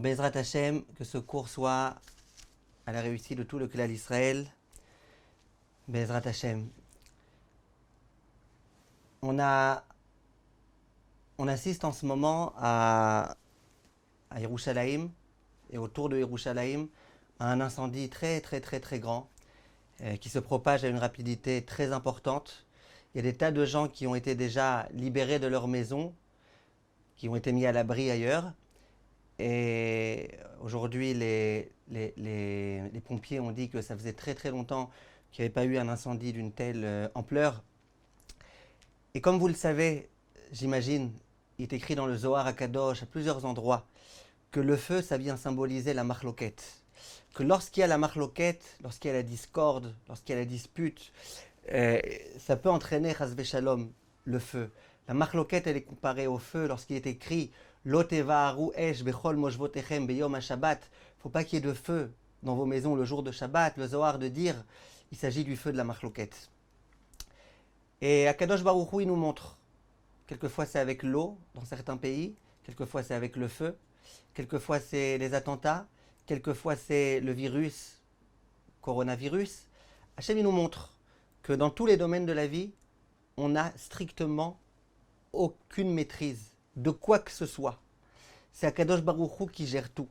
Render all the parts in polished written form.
Bezrat Hashem, que ce cours soit à la réussite de tout le clan d'Israël. Bezrat Hashem. On assiste en ce moment à Yerushalayim et autour de Yerushalayim à un incendie très grand qui se propage à une rapidité très importante. Il y a des tas de gens qui ont été déjà libérés de leur maison, qui ont été mis à l'abri ailleurs. Et aujourd'hui, les pompiers ont dit que ça faisait très longtemps qu'il n'y avait pas eu un incendie d'une telle ampleur. Et comme vous le savez, j'imagine, il est écrit dans le Zohar HaKadosh à plusieurs endroits que le feu, ça vient symboliser la marloquette. Que lorsqu'il y a la marloquette, lorsqu'il y a la discorde, lorsqu'il y a la dispute, ça peut entraîner, chas v'shalom, le feu. La marloquette, elle est comparée au feu lorsqu'il est écrit Lo tevaharu esh bechol moshvotechem beyom ha-shabbat. Il ne faut pas qu'il y ait de feu dans vos maisons le jour de Shabbat. Le Zohar de dire, il s'agit du feu de la marloquette. Et Akadosh Baruch Hu, il nous montre. Quelquefois c'est avec l'eau dans certains pays, quelquefois c'est avec le feu, quelquefois c'est les attentats, quelquefois c'est le virus, coronavirus. Hachem, il nous montre que dans tous les domaines de la vie, on n'a strictement aucune maîtrise de quoi que ce soit. C'est Akadosh Baruch Hu qui gère tout.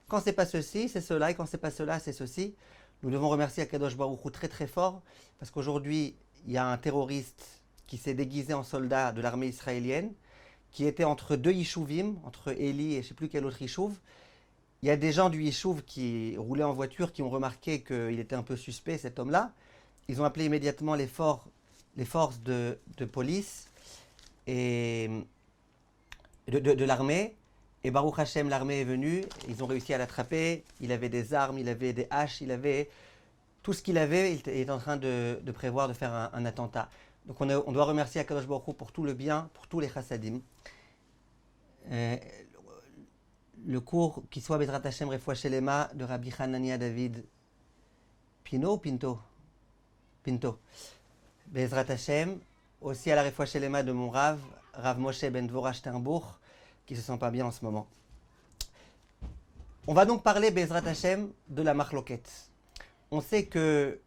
Quand c'est pas ceci, c'est cela, et quand c'est pas cela, c'est ceci. Nous devons remercier Akadosh Baruch Hu très fort, parce qu'aujourd'hui, il y a un terroriste qui s'est déguisé en soldat de l'armée israélienne, qui était entre deux yishuvim, entre Eli et je ne sais plus quel autre yishuv. Il y a des gens du yishuv qui roulaient en voiture, qui ont remarqué qu'il était un peu suspect, cet homme-là. Ils ont appelé immédiatement les forces de police et de l'armée. Et Baruch Hashem, l'armée est venue, ils ont réussi à l'attraper. Il avait des armes, il avait des haches, il avait tout ce qu'il avait. Il est en train de prévoir de faire un attentat. Donc on doit remercier Akadosh Baruch Hu pour tout le bien, pour tous les chassadim. Le cours qui soit Bezrat Hashem Refoua Shelema de Rabbi Hanania David Pinto. Bezrat Hashem, aussi à la Refoua Shelema de mon Rav Moshe Ben Dvorah Sternbuch, qui se sent pas bien en ce moment. On va donc parler Bezrat Hashem de la marloquette. On sait que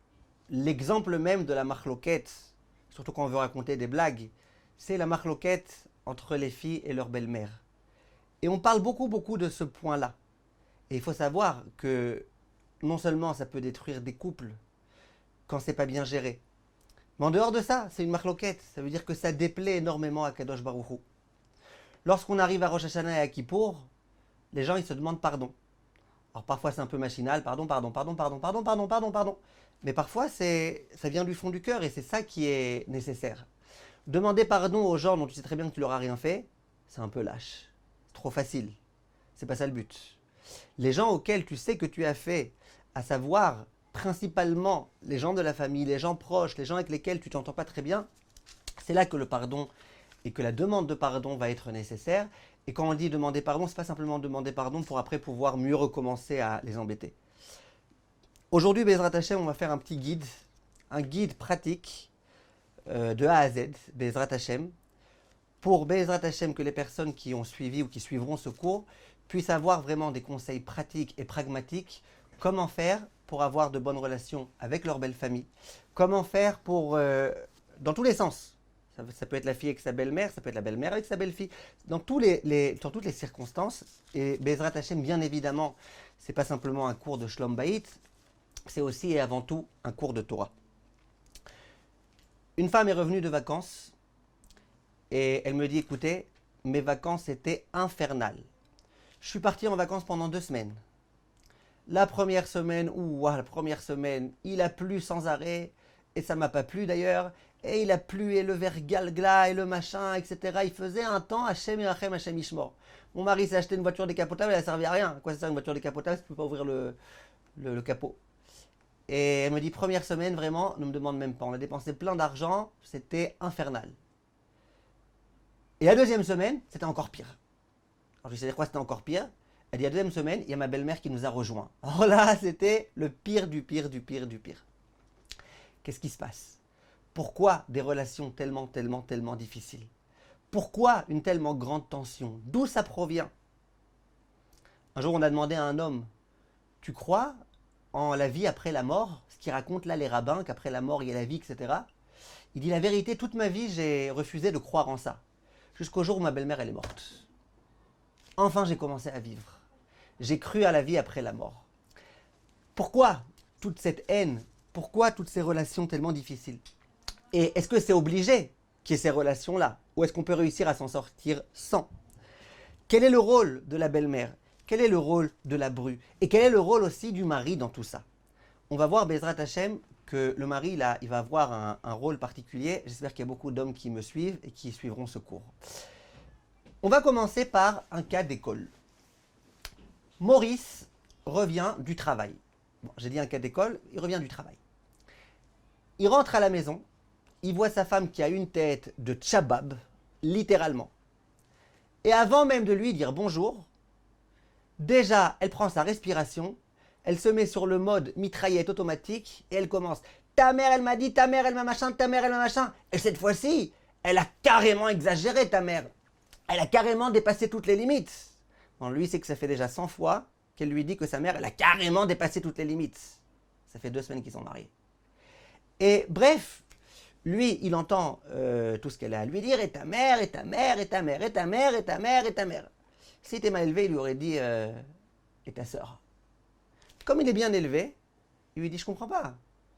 l'exemple même de la marloquette, surtout quand on veut raconter des blagues, c'est la marloquette entre les filles et leur belle-mère. Et on parle beaucoup de ce point-là. Et il faut savoir que non seulement ça peut détruire des couples quand c'est pas bien géré, mais en dehors de ça, c'est une marloquette. Ça veut dire que ça déplaît énormément à Kadosh Baruch Hu. Lorsqu'on arrive à Rosh Hashanah et à Kippour, les gens ils se demandent pardon. Alors parfois c'est un peu machinal, pardon. Mais parfois ça vient du fond du cœur et c'est ça qui est nécessaire. Demander pardon aux gens dont tu sais très bien que tu leur as rien fait, c'est un peu lâche. C'est trop facile. C'est pas ça le but. Les gens auxquels tu sais que tu as fait, à savoir principalement les gens de la famille, les gens proches, les gens avec lesquels tu t'entends pas très bien, c'est là que le pardon et que la demande de pardon va être nécessaire. Et quand on dit demander pardon, c'est pas simplement demander pardon pour après pouvoir mieux recommencer à les embêter. Aujourd'hui, Bezrat Hashem, on va faire un petit guide, un guide pratique de A à Z, Bezrat Hashem, pour Bezrat Hashem que les personnes qui ont suivi ou qui suivront ce cours puissent avoir vraiment des conseils pratiques et pragmatiques. Comment faire pour avoir de bonnes relations avec leur belle famille? Comment faire pour, dans tous les sens, ça peut être la fille avec sa belle-mère, ça peut être la belle-mère avec sa belle-fille, dans toutes les circonstances. Et Bezrat Hashem, bien évidemment, c'est pas simplement un cours de Shlom Bayit, c'est aussi et avant tout un cours de Torah. Une femme est revenue de vacances et elle me dit, écoutez, mes vacances étaient infernales. Je suis parti en vacances pendant 2 semaines. La première semaine, il a plu sans arrêt, et ça m'a pas plu d'ailleurs, et il a plu, et le verglas, et le machin, etc. Il faisait un temps, Hachem Irachem, Hachem Ishmor. Mon mari s'est acheté une voiture décapotable, elle a servi à rien. À quoi ça sert une voiture décapotable si tu ne peux pas ouvrir le capot? Et elle me dit, première semaine, vraiment, ne me demande même pas. On a dépensé plein d'argent, c'était infernal. Et la deuxième semaine, c'était encore pire. Alors je lui ai dit, quoi, c'était encore pire? Elle dit, la deuxième semaine, il y a ma belle-mère qui nous a rejoints. Alors là, c'était le pire du pire. Qu'est-ce qui se passe? Pourquoi des relations tellement difficiles? Pourquoi une tellement grande tension? D'où ça provient? Un jour, on a demandé à un homme, tu crois en la vie après la mort? Ce qu'ils racontent là les rabbins, qu'après la mort, il y a la vie, etc. Il dit, la vérité, toute ma vie, j'ai refusé de croire en ça. Jusqu'au jour où ma belle-mère, elle est morte. Enfin, j'ai commencé à vivre. J'ai cru à la vie après la mort. Pourquoi toute cette haine? Pourquoi toutes ces relations tellement difficiles? Et est-ce que c'est obligé qu'il y ait ces relations-là? Ou est-ce qu'on peut réussir à s'en sortir sans? Quel est le rôle de la belle-mère? Quel est le rôle de la bru? Et quel est le rôle aussi du mari dans tout ça? On va voir, Bezrat Hashem, que le mari, là, il va avoir un rôle particulier. J'espère qu'il y a beaucoup d'hommes qui me suivent et qui suivront ce cours. On va commencer par un cas d'école. Maurice revient du travail. Bon, j'ai dit un cas d'école, il revient du travail. Il rentre à la maison, il voit sa femme qui a une tête de tchabab, littéralement. Et avant même de lui dire bonjour, déjà, elle prend sa respiration, elle se met sur le mode mitraillette automatique et elle commence. Ta mère, elle m'a dit, ta mère, elle m'a machin, ta mère, elle m'a machin. Et cette fois-ci, elle a carrément exagéré, ta mère. Elle a carrément dépassé toutes les limites. Bon, lui, c'est que ça fait déjà 100 fois qu'elle lui dit que sa mère, elle a carrément dépassé toutes les limites. Ça fait 2 semaines qu'ils sont mariés. Et bref, lui, il entend tout ce qu'elle a à lui dire, et ta mère, et ta mère, et ta mère, et ta mère, et ta mère, et ta mère. Si t'es mal élevé, il lui aurait dit, et ta sœur. Comme il est bien élevé, il lui dit, je comprends pas.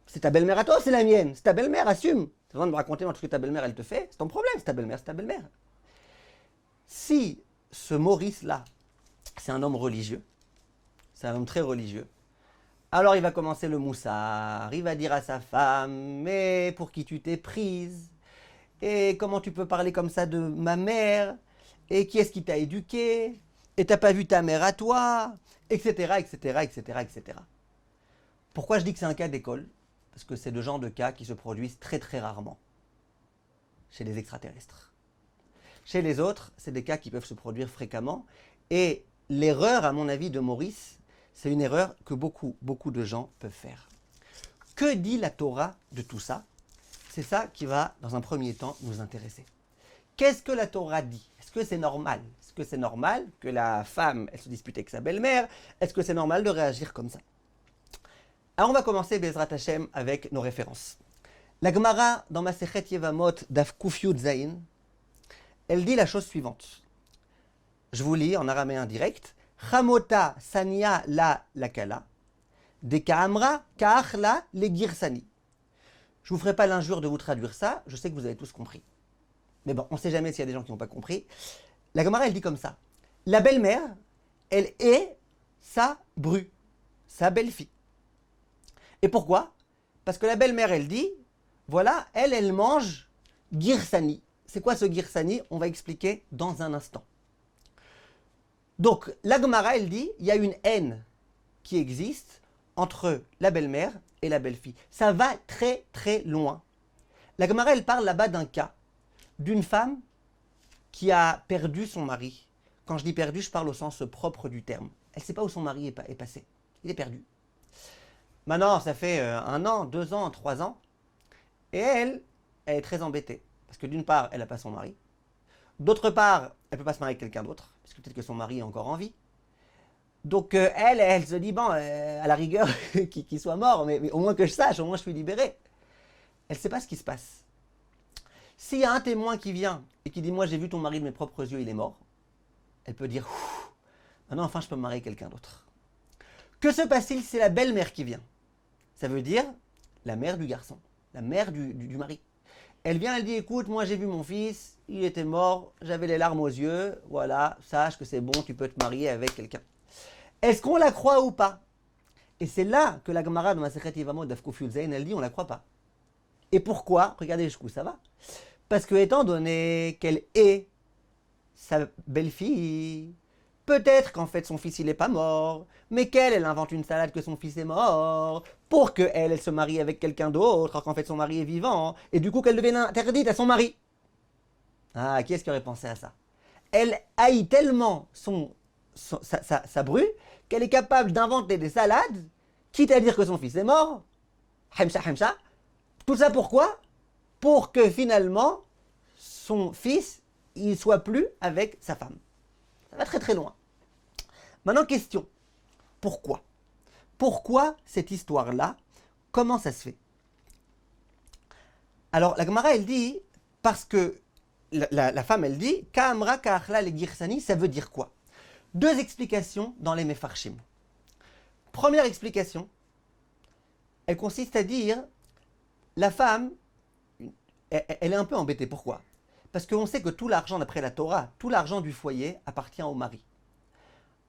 C'est ta belle-mère à toi, c'est la mienne. C'est ta belle-mère, assume. Tu as besoin de me raconter tout ce que ta belle-mère, elle te fait. C'est ton problème, c'est ta belle-mère, c'est ta belle-mère. Si ce Maurice-là, c'est un homme religieux, c'est un homme très religieux, alors il va commencer le moussard, il va dire à sa femme, mais pour qui tu t'es prise? Et comment tu peux parler comme ça de ma mère? Et qui est-ce qui t'a éduqué? Et t'as pas vu ta mère à toi? Etc., etc., etc., etc. Pourquoi je dis que c'est un cas d'école? Parce que c'est le genre de cas qui se produisent très très rarement chez les extraterrestres. Chez les autres, c'est des cas qui peuvent se produire fréquemment. Et l'erreur, à mon avis, de Maurice, c'est une erreur que beaucoup de gens peuvent faire. Que dit la Torah de tout ça? C'est ça qui va, dans un premier temps, nous intéresser. Qu'est-ce que la Torah dit? Est-ce que c'est normal? Est-ce que c'est normal que la femme, elle se dispute avec sa belle-mère? Est-ce que c'est normal de réagir comme ça? Alors on va commencer, Bezrat Hashem, avec nos références. La Gemara, dans Masechet Yevamot, Daf Kuf Yud Zayin, elle dit la chose suivante. Je vous lis en araméen direct. Chamota sania la lakala, de kaamra kaachla le girsani. Je ne vous ferai pas l'injure de vous traduire ça, je sais que vous avez tous compris. Mais bon, on ne sait jamais s'il y a des gens qui n'ont pas compris. La Gemara, elle dit comme ça. La belle-mère, elle est sa bru, sa belle-fille. Et pourquoi? Parce que la belle-mère, elle dit, voilà, elle mange girsani. C'est quoi ce girsani? On va expliquer dans un instant. Donc, la Gemara, elle dit, il y a une haine qui existe entre la belle-mère et la belle-fille. Ça va très très loin. La Gemara, elle parle là-bas d'un cas d'une femme qui a perdu son mari. Quand je dis perdu, je parle au sens propre du terme. Elle ne sait pas où son mari est passé. Il est perdu. Maintenant, ça fait 1 an, 2 ans, 3 ans. Et elle est très embêtée. Parce que d'une part, elle n'a pas son mari. D'autre part, elle ne peut pas se marier avec quelqu'un d'autre. Parce que peut-être que son mari est encore en vie. Donc elle se dit, bon, à la rigueur, qu'il soit mort, mais au moins que je sache, au moins je suis libérée. Elle ne sait pas ce qui se passe. S'il y a un témoin qui vient et qui dit, moi j'ai vu ton mari de mes propres yeux, il est mort, elle peut dire, maintenant enfin je peux me marier avec quelqu'un d'autre. Que se passe-t-il? C'est la belle-mère qui vient. Ça veut dire la mère du garçon, la mère du mari. Elle vient, elle dit, écoute, moi j'ai vu mon fils, il était mort, j'avais les larmes aux yeux, voilà, sache que c'est bon, tu peux te marier avec quelqu'un. Est-ce qu'on la croit ou pas? Et c'est là que la Gemara de Masechet Yevamot Daf Kuf Yud Zayin, elle dit, on la croit pas. Et pourquoi? Regardez jusqu'où ça va. Parce que étant donné qu'elle est sa belle-fille, peut-être qu'en fait son fils il n'est pas mort, mais elle invente une salade que son fils est mort, pour qu'elle se marie avec quelqu'un d'autre, alors qu'en fait son mari est vivant, et du coup qu'elle devienne interdite à son mari. Ah, qui est-ce qui aurait pensé à ça? Elle haït tellement sa bru, qu'elle est capable d'inventer des salades, quitte à dire que son fils est mort. Hemsha, hemsha. Tout ça pourquoi? Pour que finalement, son fils, il soit plus avec sa femme. Ça va très très loin. Maintenant, question. Pourquoi? Pourquoi cette histoire-là? Comment ça se fait? Alors, la Gemara, elle dit, parce que la femme, elle dit, Ka'amra ka'achla le girsani, ça veut dire quoi? Deux explications dans les Mefarshim. Première explication, elle consiste à dire, la femme, elle est un peu embêtée. Pourquoi? Parce qu'on sait que tout l'argent, d'après la Torah, tout l'argent du foyer appartient au mari.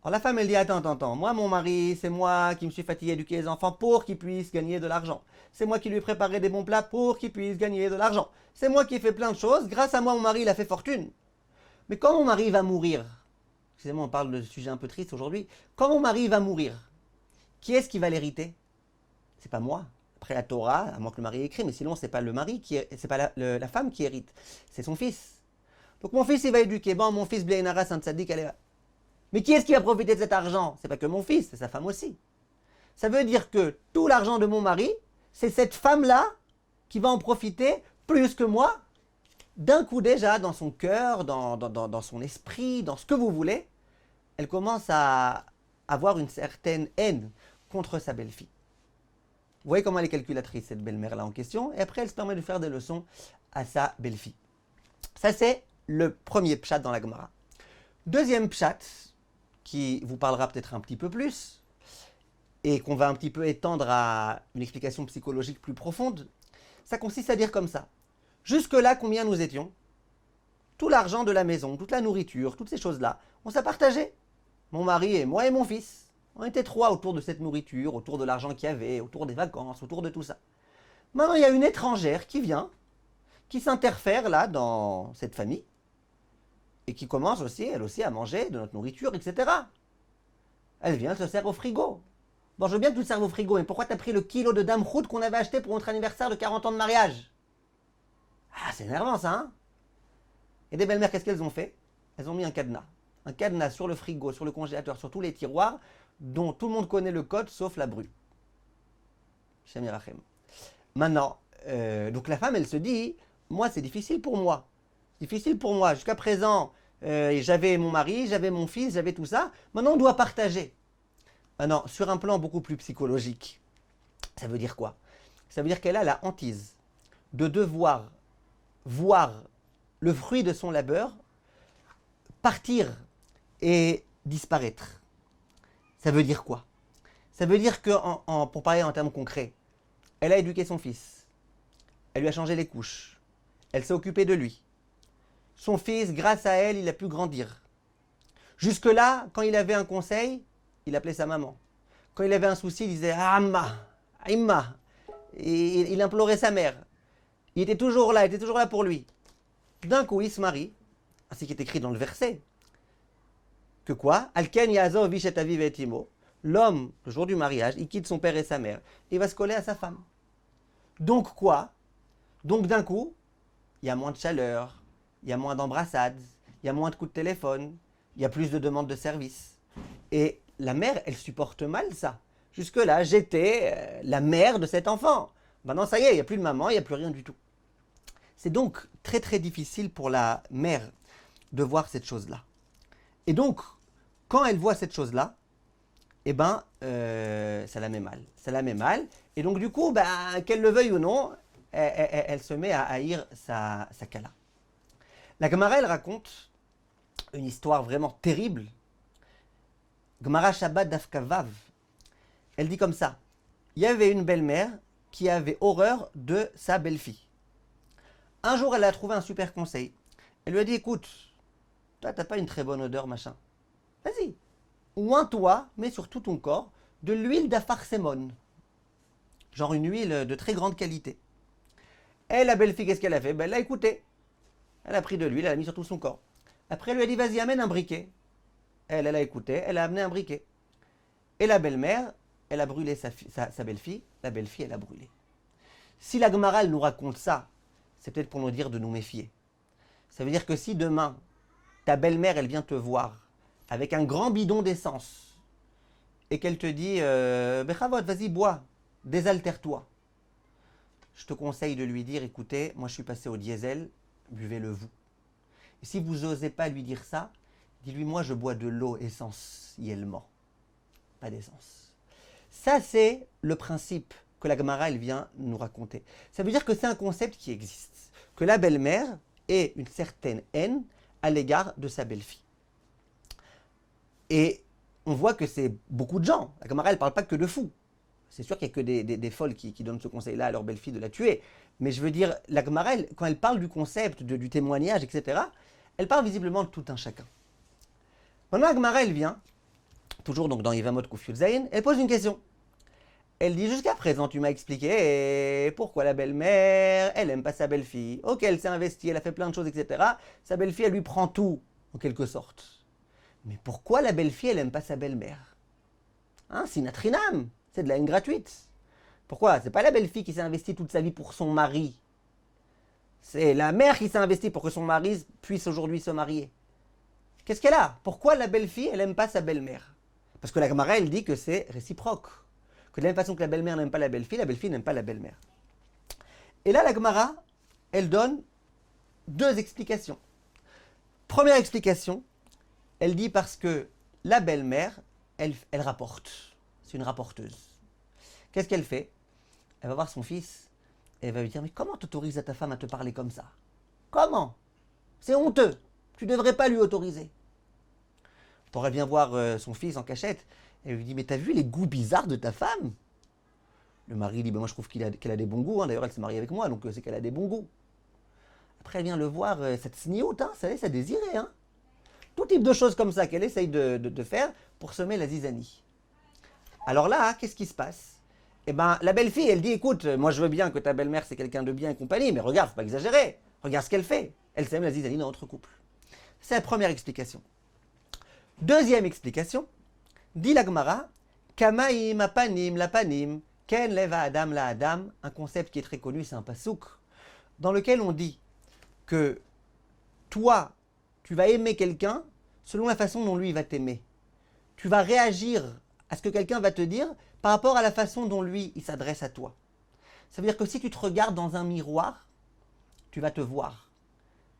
Alors la femme, elle dit, attends, moi, mon mari, c'est moi qui me suis fatigué à éduquer les enfants pour qu'ils puissent gagner de l'argent. C'est moi qui lui ai préparé des bons plats pour qu'ils puissent gagner de l'argent. C'est moi qui ai fait plein de choses. Grâce à moi, mon mari, il a fait fortune. Mais quand mon mari va mourir, excusez-moi, on parle de sujet un peu triste aujourd'hui. Quand mon mari va mourir, qui est-ce qui va l'hériter? C'est pas moi. Après la Torah, à moins que le mari ait écrit, mais sinon, c'est pas le mari c'est pas la femme qui hérite, c'est son fils. Donc mon fils, il va éduquer. Bon, mon fils Blénara, Saint Tzadik, elle est... Mais qui est-ce qui va profiter de cet argent? C'est pas que mon fils, c'est sa femme aussi. Ça veut dire que tout l'argent de mon mari, c'est cette femme-là qui va en profiter plus que moi. D'un coup déjà, dans son cœur, dans son esprit, dans ce que vous voulez, elle commence à avoir une certaine haine contre sa belle-fille. Vous voyez comment elle est calculatrice, cette belle-mère-là en question, et après elle se permet de faire des leçons à sa belle-fille. Ça, c'est le premier pshat dans la Gemara. Deuxième pshat, qui vous parlera peut-être un petit peu plus, et qu'on va un petit peu étendre à une explication psychologique plus profonde, ça consiste à dire comme ça. Jusque-là, combien nous étions? Tout l'argent de la maison, toute la nourriture, toutes ces choses-là, on s'est partagé. Mon mari et moi et mon fils. On était trois autour de cette nourriture, autour de l'argent qu'il y avait, autour des vacances, autour de tout ça. Maintenant, il y a une étrangère qui vient, qui s'interfère là dans cette famille, et qui commence aussi, elle aussi, à manger de notre nourriture, etc. Elle vient, elle se sert au frigo. Bon, je veux bien que tu te serves au frigo, mais pourquoi tu as pris le kilo de damchout qu'on avait acheté pour notre anniversaire de 40 ans de mariage? Ah, c'est énervant ça, hein? Et des belles-mères, qu'est-ce qu'elles ont fait? Elles ont mis un cadenas. Un cadenas sur le frigo, sur le congélateur, sur tous les tiroirs, dont tout le monde connaît le code, sauf la bru. Shem Yerachem. Maintenant, donc la femme, elle se dit, moi, c'est difficile pour moi. Difficile pour moi. Jusqu'à présent, j'avais mon mari, j'avais mon fils, j'avais tout ça. Maintenant, on doit partager. Maintenant, sur un plan beaucoup plus psychologique, ça veut dire quoi? Ça veut dire qu'elle a la hantise de devoir voir le fruit de son labeur partir et disparaître. Ça veut dire quoi? Ça veut dire que, pour parler en termes concrets, elle a éduqué son fils. Elle lui a changé les couches. Elle s'est occupée de lui. Son fils, grâce à elle, il a pu grandir. Jusque-là, quand il avait un conseil, il appelait sa maman. Quand il avait un souci, il disait Amma, Imma. Et il implorait sa mère. Il était toujours là pour lui. D'un coup, il se marie, ainsi qu'il est écrit dans le verset. Que quoi? Alken yazov vish et aviv et imo. L'homme, le jour du mariage, il quitte son père et sa mère. Il va se coller à sa femme. Donc quoi? Donc d'un coup, il y a moins de chaleur, il y a moins d'embrassades, il y a moins de coups de téléphone, il y a plus de demandes de service. Et la mère, elle supporte mal ça. Jusque-là, j'étais la mère de cet enfant. Maintenant, ça y est, il n'y a plus de maman, il n'y a plus rien du tout. C'est donc très très difficile pour la mère de voir cette chose-là. Et donc, quand elle voit cette chose-là, eh ben, ça la met mal. Ça la met mal. Et donc, du coup, qu'elle le veuille ou non, elle se met à haïr sa Kala. La Gemara, elle raconte une histoire vraiment terrible. Gemara Shabbat Dafkavav. Elle dit comme ça. Il y avait une belle-mère qui avait horreur de sa belle-fille. Un jour, elle a trouvé un super conseil. Elle lui a dit, écoute, toi, t'as pas une très bonne odeur, machin. Vas-y, oins-toi, mets sur tout ton corps, de l'huile d'apharsémone. Genre une huile de très grande qualité. Et la belle-fille, qu'est-ce qu'elle a fait? Elle l'a écouté. Elle a pris de l'huile, elle a mis sur tout son corps. Après, elle lui a dit, vas-y, amène un briquet. Elle a écouté, elle a amené un briquet. Et la belle-mère, elle a brûlé sa belle-fille. La belle-fille, elle a brûlé. Si la Gemara, elle nous raconte ça, c'est peut-être pour nous dire de nous méfier. Ça veut dire que si demain, ta belle-mère, elle vient te voir avec un grand bidon d'essence et qu'elle te dit Bechavot, vas-y, bois, désaltère-toi. Je te conseille de lui dire écoutez, moi je suis passé au diesel, buvez-le vous. Et si vous n'osez pas lui dire ça, Dis-lui, moi je bois de l'eau essentiellement, pas d'essence. Ça, c'est le principe que la Gemara, elle vient nous raconter. Ça veut dire que c'est un concept qui existe, que la belle-mère ait une certaine haine à l'égard de sa belle-fille. Et on voit que c'est beaucoup de gens. La Gemara, elle ne parle pas que de fous. C'est sûr qu'il n'y a que des folles qui donnent ce conseil-là à leur belle-fille de la tuer. Mais je veux dire, la Gemara, quand elle parle du concept, du témoignage, etc., elle parle visiblement de tout un chacun. Maintenant, la Gemara, elle vient, toujours donc dans Yevamot Kuf Yud Zayin, elle pose une question. Elle dit, jusqu'à présent, tu m'as expliqué pourquoi la belle-mère, elle n'aime pas sa belle-fille. Ok, elle s'est investie, elle a fait plein de choses, etc. Sa belle-fille, elle lui prend tout, en quelque sorte. Mais pourquoi la belle-fille, elle n'aime pas sa belle-mère? Hein, c'est natrinam, c'est de la haine gratuite. Pourquoi? C'est pas la belle-fille qui s'est investie toute sa vie pour son mari. C'est la mère qui s'est investie pour que son mari puisse aujourd'hui se marier. Qu'est-ce qu'elle a? Pourquoi la belle-fille, elle n'aime pas sa belle-mère? Parce que la Gemara, elle dit que c'est réciproque. Que de la même façon que la belle-mère n'aime pas la belle-fille n'aime pas la belle-mère. Et là, la Gemara, elle donne deux explications. Première explication, elle dit parce que la belle-mère, elle rapporte. C'est une rapporteuse. Qu'est-ce qu'elle fait? Elle va voir son fils et elle va lui dire, mais comment t'autorises à ta femme à te parler comme ça? Comment? C'est honteux. Tu ne devrais pas lui autoriser. Elle vient voir son fils en cachette. Elle lui dit, mais t'as vu les goûts bizarres de ta femme? Le mari dit, ben moi je trouve qu'elle a des bons goûts. Hein. D'ailleurs, elle s'est mariée avec moi, donc c'est qu'elle a des bons goûts. Après, elle vient le voir, cette snioute, hein, ça laisse à désirer. Hein. Tout type de choses comme ça qu'elle essaye de faire pour semer la zizanie. Alors là, qu'est-ce qui se passe? Eh ben, la belle-fille, elle dit, écoute, moi je veux bien que ta belle-mère c'est quelqu'un de bien et compagnie, mais regarde, faut pas exagérer. Regarde ce qu'elle fait. Elle sème la zizanie dans notre couple. C'est la première explication. Deuxième explication, dit la Gemara, Kamaim apanim lapanim, ken leva adam la adam, un concept qui est très connu, c'est un pasouk, dans lequel on dit que toi, tu vas aimer quelqu'un selon la façon dont lui va t'aimer. Tu vas réagir à ce que quelqu'un va te dire par rapport à la façon dont lui, il s'adresse à toi. Ça veut dire que si tu te regardes dans un miroir, tu vas te voir.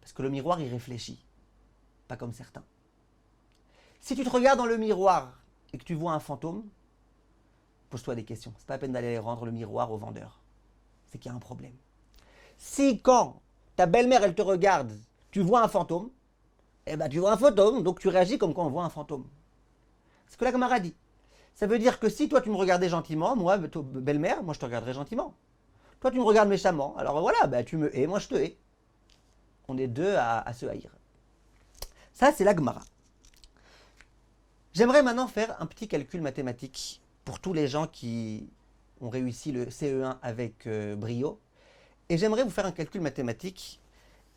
Parce que le miroir, il réfléchit. Pas comme certains. Si tu te regardes dans le miroir et que tu vois un fantôme, pose-toi des questions. C'est pas la peine d'aller rendre le miroir au vendeur. C'est qu'il y a un problème. Si quand ta belle-mère, elle te regarde, tu vois un fantôme, eh ben tu vois un fantôme, donc tu réagis comme quand on voit un fantôme. C'est ce que la Gemara dit. Ça veut dire que si toi tu me regardais gentiment, moi, belle-mère, moi je te regarderais gentiment. Toi tu me regardes méchamment, alors voilà, ben, tu me hais, moi je te hais. On est deux à se haïr. Ça c'est la Gemara. J'aimerais maintenant faire un petit calcul mathématique pour tous les gens qui ont réussi le CE1 avec brio. Et j'aimerais vous faire un calcul mathématique.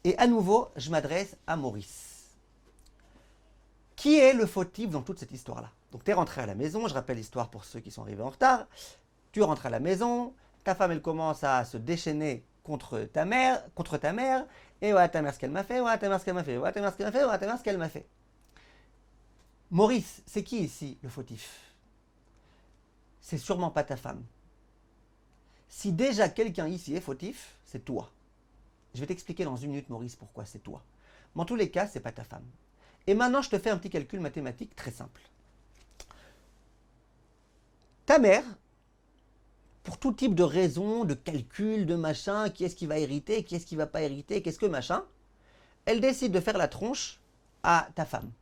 Et à nouveau, je m'adresse à Maurice. Qui est le fautif dans toute cette histoire-là? Donc tu es rentré à la maison, je rappelle l'histoire pour ceux qui sont arrivés en retard. Tu rentres à la maison, ta femme elle commence à se déchaîner contre ta mère, et voilà ta mère ce qu'elle m'a fait, voilà ta mère ce qu'elle m'a fait, voilà ta mère ce qu'elle m'a fait, voilà ta mère ce qu'elle m'a fait. Maurice, c'est qui ici le fautif? C'est sûrement pas ta femme. Si déjà quelqu'un ici est fautif, c'est toi. Je vais t'expliquer dans une minute, Maurice, pourquoi c'est toi. Mais en tous les cas, c'est pas ta femme. Et maintenant, je te fais un petit calcul mathématique très simple. Ta mère, pour tout type de raison, de calcul, de machin, qui est-ce qui va hériter, qui est-ce qui va pas hériter, qu'est-ce que machin, elle décide de faire la tronche à ta femme.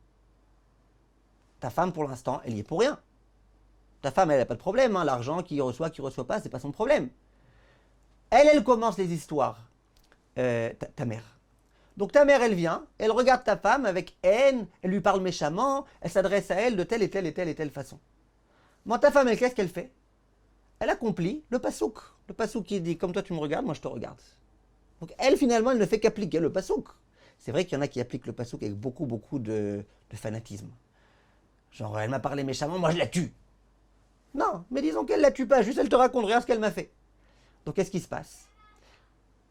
Ta femme, pour l'instant, elle y est pour rien. Ta femme, elle n'a pas de problème, hein, l'argent qui reçoit pas, c'est pas son problème. Elle commence les histoires, ta mère. Donc ta mère, elle vient, elle regarde ta femme avec haine, elle lui parle méchamment, elle s'adresse à elle de telle et telle et telle et telle façon. Moi, ta femme, elle, qu'est-ce qu'elle fait? Elle accomplit le pasouk. Le pasouk qui dit, comme toi tu me regardes, moi je te regarde. Donc elle, finalement, elle ne fait qu'appliquer le pasouk. C'est vrai qu'il y en a qui appliquent le pasouk avec beaucoup de fanatisme. Genre, elle m'a parlé méchamment, moi je la tue. Non, mais disons qu'elle la tue pas, juste elle te raconte, regarde ce qu'elle m'a fait. Donc qu'est-ce qui se passe?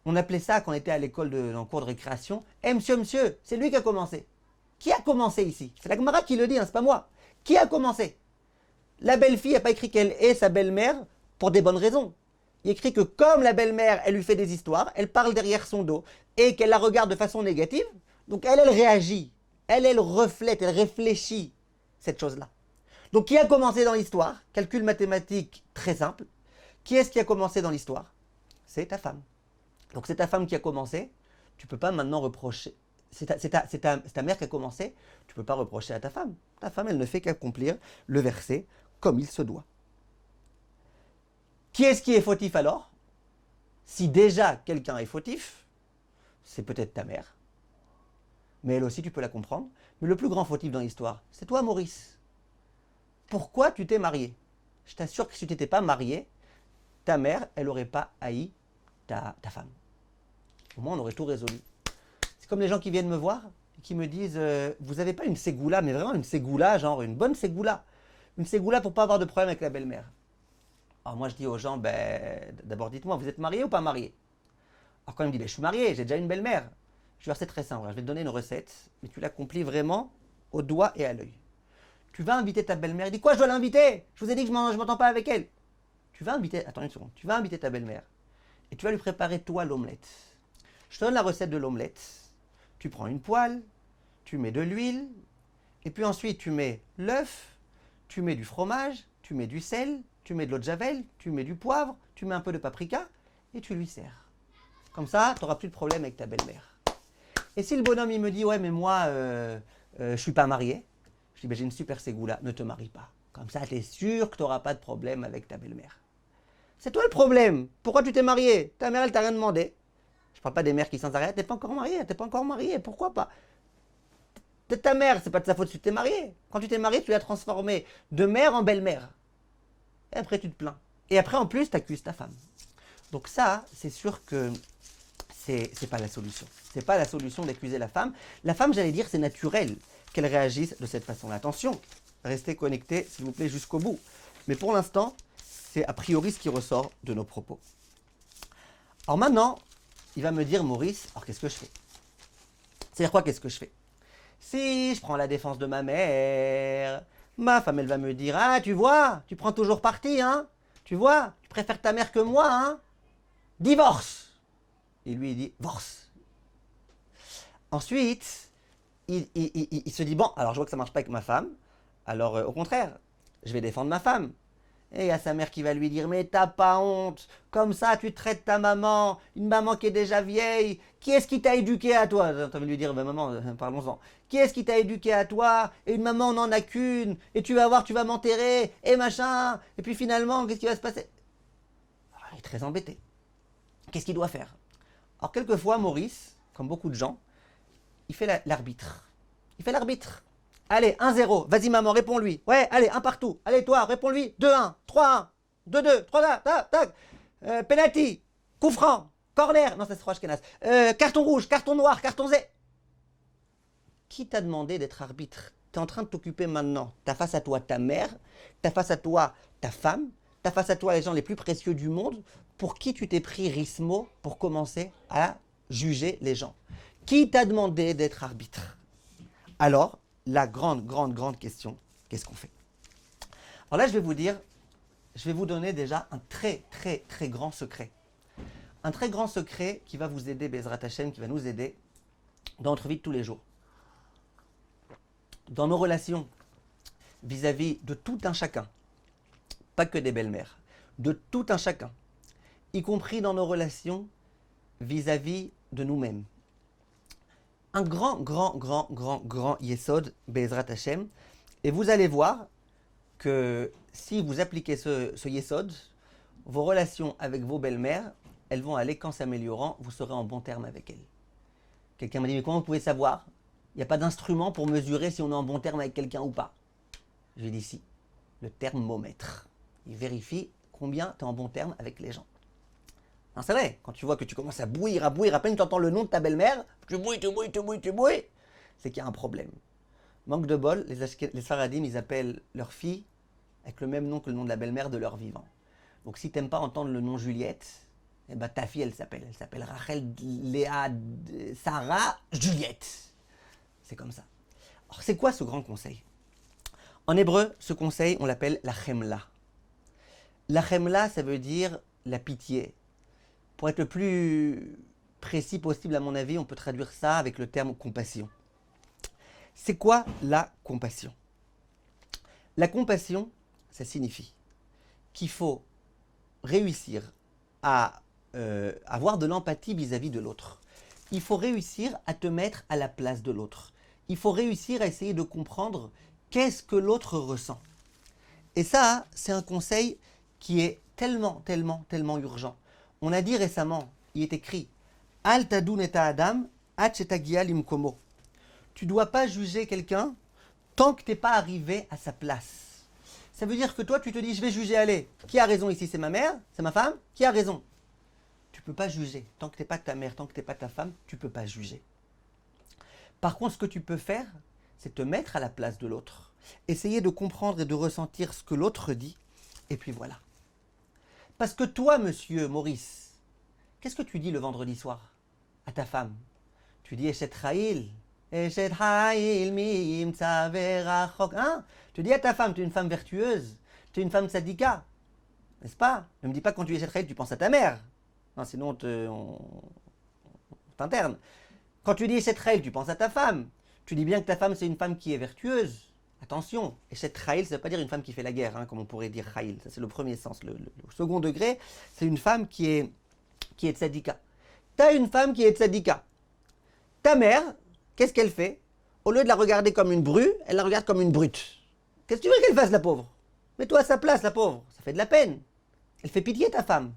On appelait ça, quand on était à l'école en cours de récréation, eh monsieur, c'est lui qui a commencé. Qui a commencé ici? C'est la Gemara qui le dit, hein, c'est pas moi. Qui a commencé? La belle-fille n'a pas écrit qu'elle est sa belle-mère pour des bonnes raisons. Il écrit que comme la belle-mère, elle lui fait des histoires, elle parle derrière son dos, et qu'elle la regarde de façon négative, donc elle réagit. Elle reflète, elle réfléchit cette chose-là. Donc, qui a commencé dans l'histoire? Calcul mathématique très simple. Qui est-ce qui a commencé dans l'histoire? C'est ta femme. Donc, c'est ta femme qui a commencé. Tu ne peux pas maintenant reprocher. C'est ta mère qui a commencé. Tu ne peux pas reprocher à ta femme. Ta femme, elle ne fait qu'accomplir le verset comme il se doit. Qui est-ce qui est fautif alors? Si déjà quelqu'un est fautif, c'est peut-être ta mère. Mais elle aussi, tu peux la comprendre. Mais le plus grand fautif dans l'histoire, c'est toi, Maurice. Pourquoi tu t'es marié? Je t'assure que si tu t'étais pas marié, ta mère, elle n'aurait pas haï ta femme. Au moins, on aurait tout résolu. C'est comme les gens qui viennent me voir et qui me disent vous n'avez pas une ségoula, mais vraiment une ségoula, genre une bonne ségoula. Une ségoula pour ne pas avoir de problème avec la belle-mère. Alors moi, je dis aux gens d'abord, dites-moi, vous êtes marié ou pas marié? Alors quand il me dit je suis marié, j'ai déjà une belle-mère. Je vais dire c'est très simple, je vais te donner une recette, mais tu l'accomplis vraiment au doigt et à l'œil. Tu vas inviter ta belle-mère, il dit quoi je dois l'inviter? Je vous ai dit que je ne m'entends pas avec elle. Tu vas inviter, attends une seconde, tu vas inviter ta belle-mère et tu vas lui préparer toi l'omelette. Je te donne la recette de l'omelette. Tu prends une poêle, tu mets de l'huile, et puis ensuite tu mets l'œuf, tu mets du fromage, tu mets du sel, tu mets de l'eau de javel, tu mets du poivre, tu mets un peu de paprika, et tu lui sers. Comme ça, tu n'auras plus de problème avec ta belle-mère. Et si le bonhomme il me dit ouais mais moi je suis pas marié, je dis ben, j'ai une super ségoula, ne te marie pas. Comme ça tu es sûr que tu n'auras pas de problème avec ta belle-mère. C'est toi le problème. Pourquoi tu t'es marié? Ta mère elle t'a rien demandé. Je parle pas des mères qui sans arrêt, t'es pas encore marié, pourquoi pas? Ta mère, c'est pas de sa faute si tu t'es marié. Quand tu t'es marié, tu l'as transformée de mère en belle-mère. Et après tu te plains. Et après en plus tu accuses ta femme. Donc ça, c'est sûr que c'est pas la solution. C'est pas la solution d'accuser la femme. La femme, j'allais dire, c'est naturel qu'elle réagisse de cette façon-là. Attention, restez connectés, s'il vous plaît, jusqu'au bout. Mais pour l'instant, c'est a priori ce qui ressort de nos propos. Alors maintenant, il va me dire, Maurice, alors qu'est-ce que je fais? C'est-à-dire quoi, qu'est-ce que je fais? Si je prends la défense de ma mère, ma femme, elle va me dire, ah, tu vois, tu prends toujours parti, hein? Tu vois, tu préfères ta mère que moi, hein? Divorce! Et lui, il dit, divorce. Ensuite, il se dit, bon, alors je vois que ça ne marche pas avec ma femme, alors au contraire, je vais défendre ma femme. Et il y a sa mère qui va lui dire, mais t'as pas honte, comme ça tu traites ta maman, une maman qui est déjà vieille, qui est-ce qui t'a éduqué à toi? J'ai envie de lui dire, ben, maman, parlons-en. Qui est-ce qui t'a éduqué à toi? Et une maman, on n'en a qu'une, et tu vas voir, tu vas m'enterrer, et machin, et puis finalement, qu'est-ce qui va se passer? Alors, il est très embêté. Qu'est-ce qu'il doit faire? Alors quelquefois, Maurice, comme beaucoup de gens, il fait l'arbitre. Il fait l'arbitre. Allez, 1-0. Vas-y, maman, réponds-lui. Ouais, allez, un partout. Allez, toi, réponds-lui. 2-1, 3-1, 2-2, 3-1, tac, tac. Penalty, coup franc, corner. Non, ça c'est Ashkenaz. Carton rouge, carton noir, carton Z. Qui t'a demandé d'être arbitre? Tu es en train de t'occuper maintenant. Tu as face à toi ta mère, tu as face à toi ta femme, tu as face à toi les gens les plus précieux du monde. Pour qui tu t'es pris Rismo pour commencer à juger les gens? Qui t'a demandé d'être arbitre? Alors, la grande question, qu'est-ce qu'on fait? Alors là, je vais vous donner déjà un très grand secret. Un très grand secret qui va vous aider, Bezrat Hashem, qui va nous aider dans notre vie de tous les jours. Dans nos relations vis-à-vis de tout un chacun, pas que des belles-mères, de tout un chacun, y compris dans nos relations vis-à-vis de nous-mêmes. Un grand yesod, Bezrat Hashem, et vous allez voir que si vous appliquez ce yesod, vos relations avec vos belles-mères, elles vont aller qu'en s'améliorant, vous serez en bon terme avec elles. Quelqu'un m'a dit, mais comment vous pouvez savoir? Il n'y a pas d'instrument pour mesurer si on est en bon terme avec quelqu'un ou pas. Je lui ai dit si, le thermomètre. Il vérifie combien tu es en bon terme avec les gens. C'est vrai, quand tu vois que tu commences à bouillir, à peine tu entends le nom de ta belle-mère, tu bouilles, c'est qu'il y a un problème. Manque de bol, les Faradim, ils appellent leur fille avec le même nom que le nom de la belle-mère de leur vivant. Donc si tu n'aimes pas entendre le nom Juliette, eh ben, ta fille, elle s'appelle Rachel, Léa, Sarah, Juliette. C'est comme ça. Alors c'est quoi ce grand conseil? En hébreu, ce conseil, on l'appelle la chemla. La chemla, ça veut dire la pitié. Pour être le plus précis possible, à mon avis, on peut traduire ça avec le terme compassion. C'est quoi la compassion? La compassion, ça signifie qu'il faut réussir à avoir de l'empathie vis-à-vis de l'autre. Il faut réussir à te mettre à la place de l'autre. Il faut réussir à essayer de comprendre qu'est-ce que l'autre ressent. Et ça, c'est un conseil qui est tellement urgent. On a dit récemment, il est écrit « Al tadun et adam, ad shetagia limkomo » Tu ne dois pas juger quelqu'un tant que tu n'es pas arrivé à sa place. Ça veut dire que toi, tu te dis, je vais juger, allez, qui a raison ici? C'est ma mère? C'est ma femme? Qui a raison? Tu ne peux pas juger. Tant que tu n'es pas ta mère, tant que tu n'es pas ta femme, tu ne peux pas juger. Par contre, ce que tu peux faire, c'est te mettre à la place de l'autre. Essayer de comprendre et de ressentir ce que l'autre dit. Et puis voilà. Parce que toi, monsieur Maurice, qu'est-ce que tu dis le vendredi soir à ta femme? Tu dis, Eshet Chayil. Hein? Tu dis à ta femme, tu es une femme vertueuse, tu es une femme tzadika, n'est-ce pas? Ne me dis pas que quand tu es Eshet tu penses à ta mère. Non, sinon on t'interne. Quand tu dis Eshet tu penses à ta femme. Tu dis bien que ta femme c'est une femme qui est vertueuse. Attention, Eshet Chayil, ça ne veut pas dire une femme qui fait la guerre, hein, comme on pourrait dire Chayil. Ça c'est le premier sens. Le second degré, c'est une femme qui est tzadika. Tu as une femme qui est tzadika. Ta mère, qu'est-ce qu'elle fait? Au lieu de la regarder comme une bru, elle la regarde comme une brute. Qu'est-ce que tu veux qu'elle fasse, la pauvre? Mets-toi à sa place, la pauvre. Ça fait de la peine. Elle fait pitié, ta femme.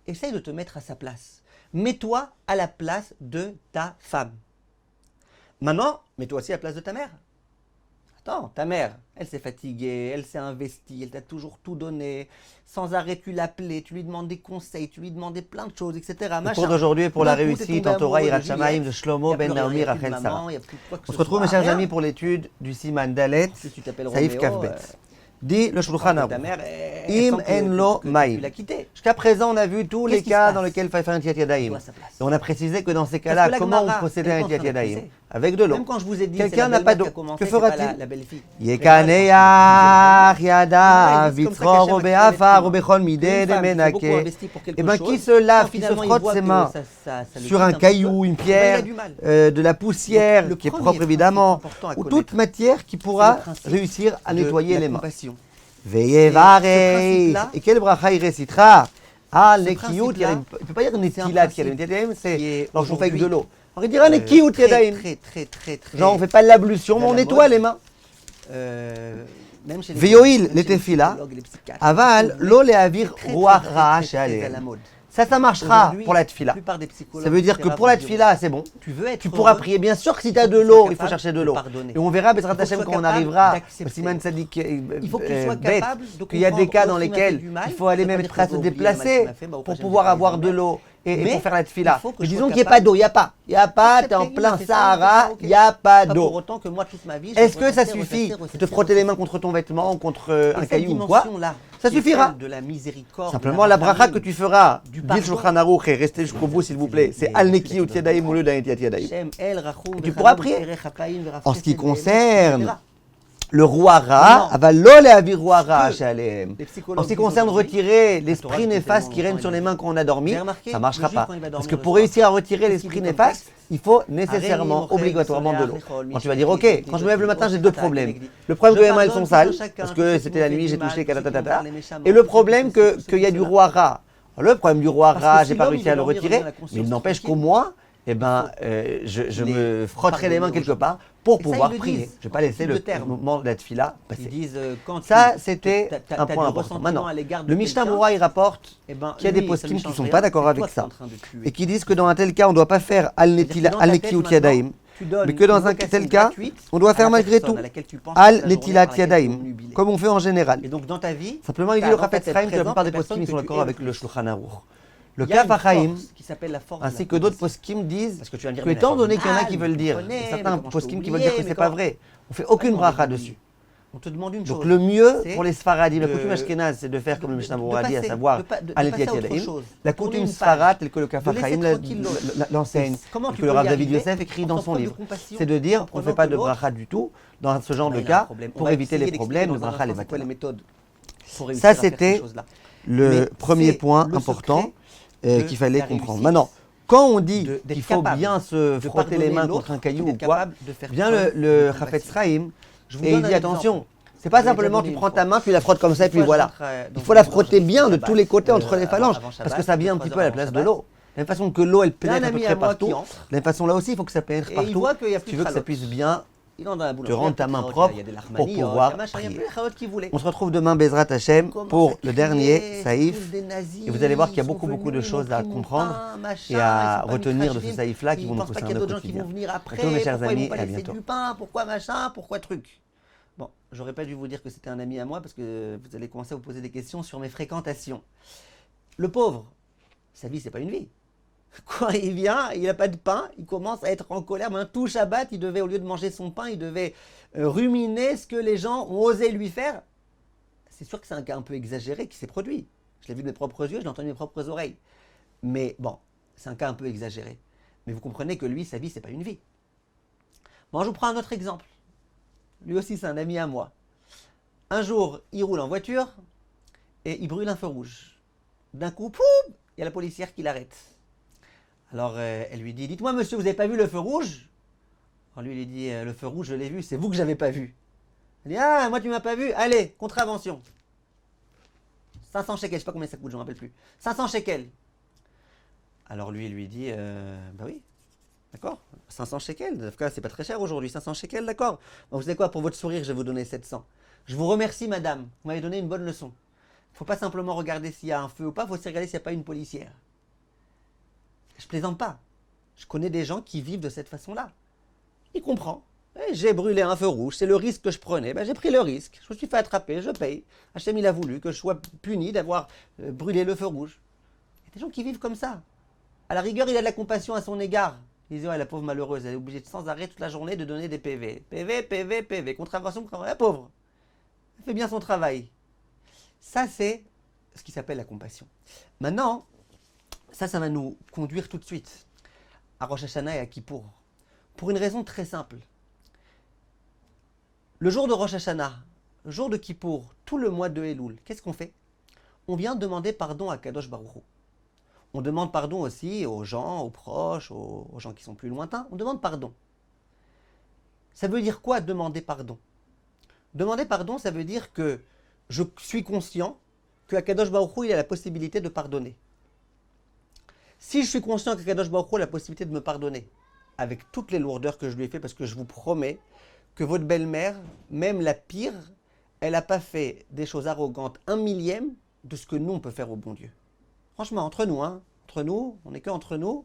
Essaye de te mettre à sa place. Mets-toi à la place de ta femme. Maintenant, mets-toi aussi à la place de ta mère. Attends, ta mère, elle s'est fatiguée, elle s'est investie, elle t'a toujours tout donné. Sans arrêt, tu l'appelais, tu lui demandes des conseils, tu lui demandais plein de choses, etc. Le cours d'aujourd'hui est pour la réussite en Torah Yirat Shamayim de Shlomo Ben Naomi Rachel Sarah. On se retrouve, mes chers amis, pour l'étude du Siman Dalet, Saïf Kafbet. Dit le Shulchan Aruch. Im en lo maïm. Jusqu'à présent, on a vu tous les cas dans lesquels il fallait faire un Netilat Yadayim. Et on a précisé que dans ces cas-là, comment on procédait à un Netilat Yadayim? Avec de l'eau. Quelqu'un n'a pas d'eau. Que fera-t-il? Yekaneach yada vitror ou be'afar ou bechol mideh de menake. Eh bien, qui se lave, qui se frotte ses mains sur un caillou, une pierre, de la poussière, qui est propre évidemment, ou toute matière qui pourra réussir à nettoyer les mains. Veyevarei. Et quel bracha il récitera? Ah, nekiyut, il ne peut pas dire netilat yadayim, c'est lorsqu'on fait avec de l'eau. On dira nekiyut yadayim. Genre on ne fait pas l'ablution, mais on nettoie les mains. Veyoil les tefila, aval lo leavir ruach ra'a she'alehem. Ça marchera pour la tefila. Ça veut dire que pour la tefila, c'est bon. Tu pourras prier. Bien sûr que si tu as de l'eau, il faut chercher de l'eau. Et on verra, Bezrat Hashem, quand on arrivera au Siman Tzadik bête, qu'il y a des cas dans lesquels il faut aller même presque se déplacer pour pouvoir avoir de l'eau et pour faire la tefila. Mais disons qu'il n'y a pas d'eau, il n'y a pas. Il n'y a pas, tu es en plein Sahara, il n'y a pas d'eau. Est-ce que ça suffit de te frotter les mains contre ton vêtement, contre un caillou ou quoi? Ça suffira. Simplement, la bracha que tu feras, dit le Shulchan Aruch, et restez jusqu'au bout s'il vous plaît, c'est Al Neki ou Tiadaim au lieu d'un Netilat Yadayim. Et tu pourras prier. En ce qui concerne le roi Ra, avallo leavir roi Ra she'alehem. En ce qui concerne retirer l'esprit néfaste qui règne sur les mains quand on a dormi, ça ne marchera pas. Parce que pour réussir à retirer l'esprit néfaste, il faut nécessairement, obligatoirement de l'eau. Quand tu vas dire, ok, quand je me lève le matin, j'ai deux problèmes. Le problème que mes mains elles sont sales, parce que c'était la nuit, j'ai touché, katatatata. Et le problème qu'il y a du roi Ra. Le problème du roi Ra, j'ai pas réussi à le retirer, mais il n'empêche qu'au moins, eh ben, je me frotterai les mains quelque part pour pouvoir prier. Je ne vais pas laisser le moment de la tefila passer. Ça, c'était un point important. Maintenant, le Mishnah Moura, il rapporte qu'il y a des poskim qui ne sont pas d'accord avec ça et qui disent que dans un tel cas, on ne doit pas faire al-netilat yadayim, mais que dans un tel cas, on doit faire malgré tout al-netilat yadayim, comme on fait en général. Simplement, il dit le Chafetz Chaim que la plupart des poskim sont d'accord avec le Shulchan Aruch. Le Kaf HaChaim, ainsi que d'autres poskim disent que étant donné qu'il y en a qui veulent dire, et certains poskim qui veulent dire que c'est pas vrai, on fait aucune bracha dessus. On te demande une chose. Donc le mieux pour les Sfaradim, la coutume ashkénaze, c'est de faire comme le Mishnah Moura dit, à savoir al-netilat yadayim. La coutume Sfarad, telle que le Kaf HaChaim l'enseigne, que le Rav David Yosef écrit dans son livre, c'est de dire qu'on ne fait pas de bracha du tout dans ce genre de cas pour éviter les problèmes de bracha les matins. Ça c'était le premier point important qu'il fallait comprendre. Maintenant, quand on dit qu'il faut bien se frotter les mains contre un caillou ou quoi, bien le Chafetz Chaim, et il dit attention, c'est pas simplement tu prends ta main, puis la frottes comme ça, et puis voilà. Il faut la frotter bien de tous les côtés entre les phalanges, parce que ça vient un petit peu à la place de l'eau. De la même façon que l'eau, elle pénètre à peu près partout, de la même façon là aussi, il faut que ça pénètre partout. Tu veux que ça puisse bien te rendre ta main propre pour pouvoir prier. On se retrouve demain, Bezrat Hashem, pour le dernier Saïf. Et vous allez voir qu'il y a beaucoup de choses à comprendre et à retenir de ce Saïf-là qui vont nous pousser un autre quotidien. À tous mes chers amis, et à bientôt. Pourquoi machin, pourquoi truc. Bon, j'aurais pas dû vous dire que c'était un ami à moi parce que vous allez commencer à vous poser des questions sur mes fréquentations. Le pauvre, sa vie, c'est pas une vie. Quand il vient, il n'a pas de pain, il commence à être en colère. Maintenant, tout Shabbat, il devait, au lieu de manger son pain, il devait ruminer ce que les gens ont osé lui faire. C'est sûr que c'est un cas un peu exagéré qui s'est produit. Je l'ai vu de mes propres yeux, je l'ai entendu de mes propres oreilles. Mais bon, c'est un cas un peu exagéré. Mais vous comprenez que lui, sa vie, c'est pas une vie. Bon, je vous prends un autre exemple. Lui aussi, c'est un ami à moi. Un jour, il roule en voiture et il brûle un feu rouge. D'un coup, poum, il y a la policière qui l'arrête. Alors, elle lui dit, dites-moi monsieur, vous n'avez pas vu le feu rouge? Alors lui, il lui dit, le feu rouge, je l'ai vu, c'est vous que j'avais pas vu. Elle dit, ah, moi tu m'as pas vu, allez, contravention. 500 shekels, je sais pas combien ça coûte, je ne me rappelle plus. 500 shekels. Alors lui, il lui dit, bah oui, d'accord, 500 shekels, en tout cas, c'est pas très cher aujourd'hui, 500 shekels, d'accord. Bon, vous savez quoi, pour votre sourire, je vais vous donner 700. Je vous remercie, madame, vous m'avez donné une bonne leçon. Il ne faut pas simplement regarder s'il y a un feu ou pas, il faut aussi regarder s'il n'y a pas une policière. Je plaisante pas. Je connais des gens qui vivent de cette façon-là. Il comprend. J'ai brûlé un feu rouge, c'est le risque que je prenais. Ben, j'ai pris le risque. Je me suis fait attraper, je paye. Hachem, il a voulu que je sois puni d'avoir brûlé le feu rouge. Il y a des gens qui vivent comme ça. À la rigueur, il a de la compassion à son égard. Il dit, ouais, la pauvre malheureuse, elle est obligée de sans arrêt toute la journée de donner des PV. PV, PV, PV. Contravention, la pauvre. Elle fait bien son travail. Ça, c'est ce qui s'appelle la compassion. Maintenant, ça va nous conduire tout de suite à Rosh Hashanah et à Kippour. Pour une raison très simple. Le jour de Rosh Hashanah, le jour de Kippour, tout le mois de Elul, qu'est-ce qu'on fait? On vient demander pardon à Kadosh Baruch Hu. On demande pardon aussi aux gens, aux proches, aux gens qui sont plus lointains. On demande pardon. Ça veut dire quoi demander pardon? Demander pardon, ça veut dire que je suis conscient que Kadosh Baruch Hu, il a la possibilité de pardonner. Si je suis conscient que Kadosh Baruch Hu a la possibilité de me pardonner, avec toutes les lourdeurs que je lui ai fait, parce que je vous promets que votre belle-mère, même la pire, elle n'a pas fait des choses arrogantes 1/1000 de ce que nous, on peut faire au bon Dieu. Franchement, entre nous, entre nous, on n'est qu'entre nous.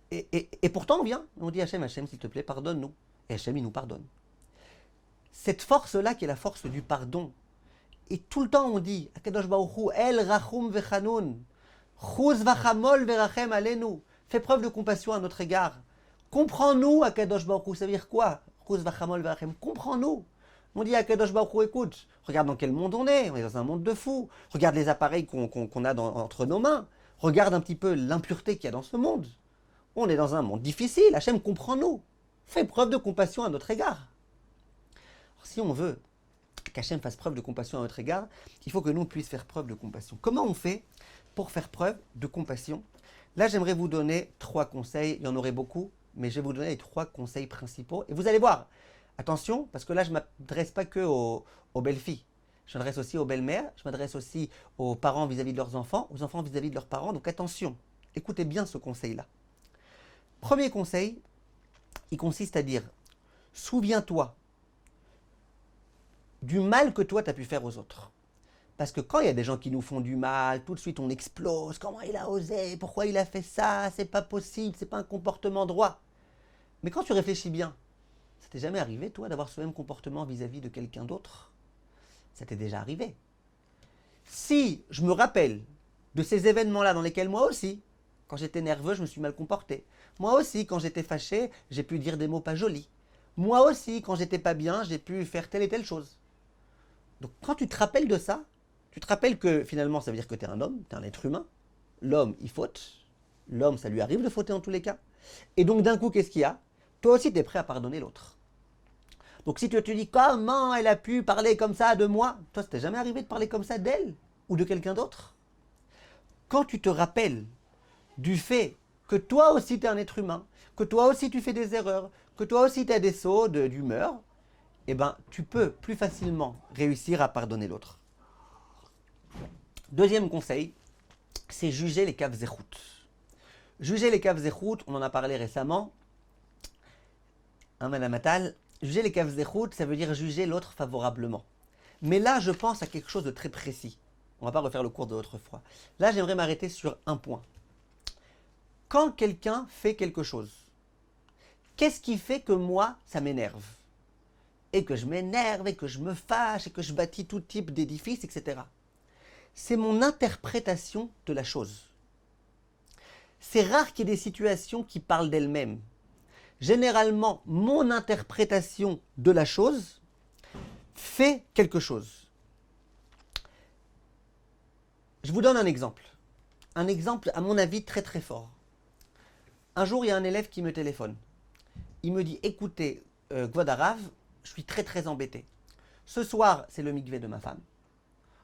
Et pourtant, on vient, on dit Hachem, s'il te plaît, pardonne-nous. Et Hachem, il nous pardonne. Cette force-là, qui est la force du pardon, et tout le temps, on dit, Kadosh Baruch Hu, El Rachum Vechanun, Chuz vachamol verachem alenu. Fais preuve de compassion à notre égard. Comprends-nous, Akadosh Baruch Hu. Ça veut dire quoi? Chuz vachamol verachem. Comprends-nous. On dit à Akadosh Baruch Hu, écoute, regarde dans quel monde on est dans un monde de fous. Regarde les appareils qu'on a entre nos mains. Regarde un petit peu l'impureté qu'il y a dans ce monde. On est dans un monde difficile. Hachem, comprends-nous. Fais preuve de compassion à notre égard. Alors, si on veut qu'Hachem fasse preuve de compassion à notre égard, il faut que nous puissions faire preuve de compassion. Comment on fait pour faire preuve de compassion? Là, j'aimerais vous donner 3 conseils. Il y en aurait beaucoup, mais je vais vous donner les 3 conseils principaux. Et vous allez voir, attention, parce que là, je ne m'adresse pas que aux belles-filles. Je m'adresse aussi aux belles-mères, je m'adresse aussi aux parents vis-à-vis de leurs enfants, aux enfants vis-à-vis de leurs parents. Donc attention, écoutez bien ce conseil-là. Premier conseil, il consiste à dire, souviens-toi du mal que toi, tu as pu faire aux autres. Parce que quand il y a des gens qui nous font du mal, tout de suite on explose. Comment il a osé? Pourquoi il a fait ça? C'est pas possible, c'est pas un comportement droit. Mais quand tu réfléchis bien, ça t'est jamais arrivé, toi, d'avoir ce même comportement vis-à-vis de quelqu'un d'autre? Ça t'est déjà arrivé. Si je me rappelle de ces événements-là dans lesquels moi aussi, quand j'étais nerveux, je me suis mal comporté. Moi aussi, quand j'étais fâché, j'ai pu dire des mots pas jolis. Moi aussi, quand j'étais pas bien, j'ai pu faire telle et telle chose. Donc quand tu te rappelles de ça, tu te rappelles que finalement, ça veut dire que tu es un homme, tu es un être humain. L'homme, il faute. L'homme, ça lui arrive de fauter en tous les cas. Et donc d'un coup, qu'est-ce qu'il y a? Toi aussi, tu es prêt à pardonner l'autre. Donc si tu te dis, comment elle a pu parler comme ça de moi? Toi, ça t'est jamais arrivé de parler comme ça d'elle ou de quelqu'un d'autre? Quand tu te rappelles du fait que toi aussi tu es un être humain, que toi aussi tu fais des erreurs, que toi aussi tu as des sauts d'humeur, eh ben, tu peux plus facilement réussir à pardonner l'autre. Deuxième conseil, c'est juger les kav zechut. Juger les kav zechut, on en a parlé récemment. Hein, Madame Attal, juger les kav zechut, ça veut dire juger l'autre favorablement. Mais là, je pense à quelque chose de très précis. On ne va pas refaire le cours de l'autre fois. Là, j'aimerais m'arrêter sur un point. Quand quelqu'un fait quelque chose, qu'est-ce qui fait que moi, ça m'énerve? Et que je m'énerve, et que je me fâche, et que je bâtis tout type d'édifices, etc. C'est mon interprétation de la chose. C'est rare qu'il y ait des situations qui parlent d'elles-mêmes. Généralement, mon interprétation de la chose fait quelque chose. Je vous donne un exemple. Un exemple, à mon avis, très très fort. Un jour, il y a un élève qui me téléphone. Il me dit, écoutez, Gwadarav, je suis très très embêté. Ce soir, c'est le mikvé de ma femme.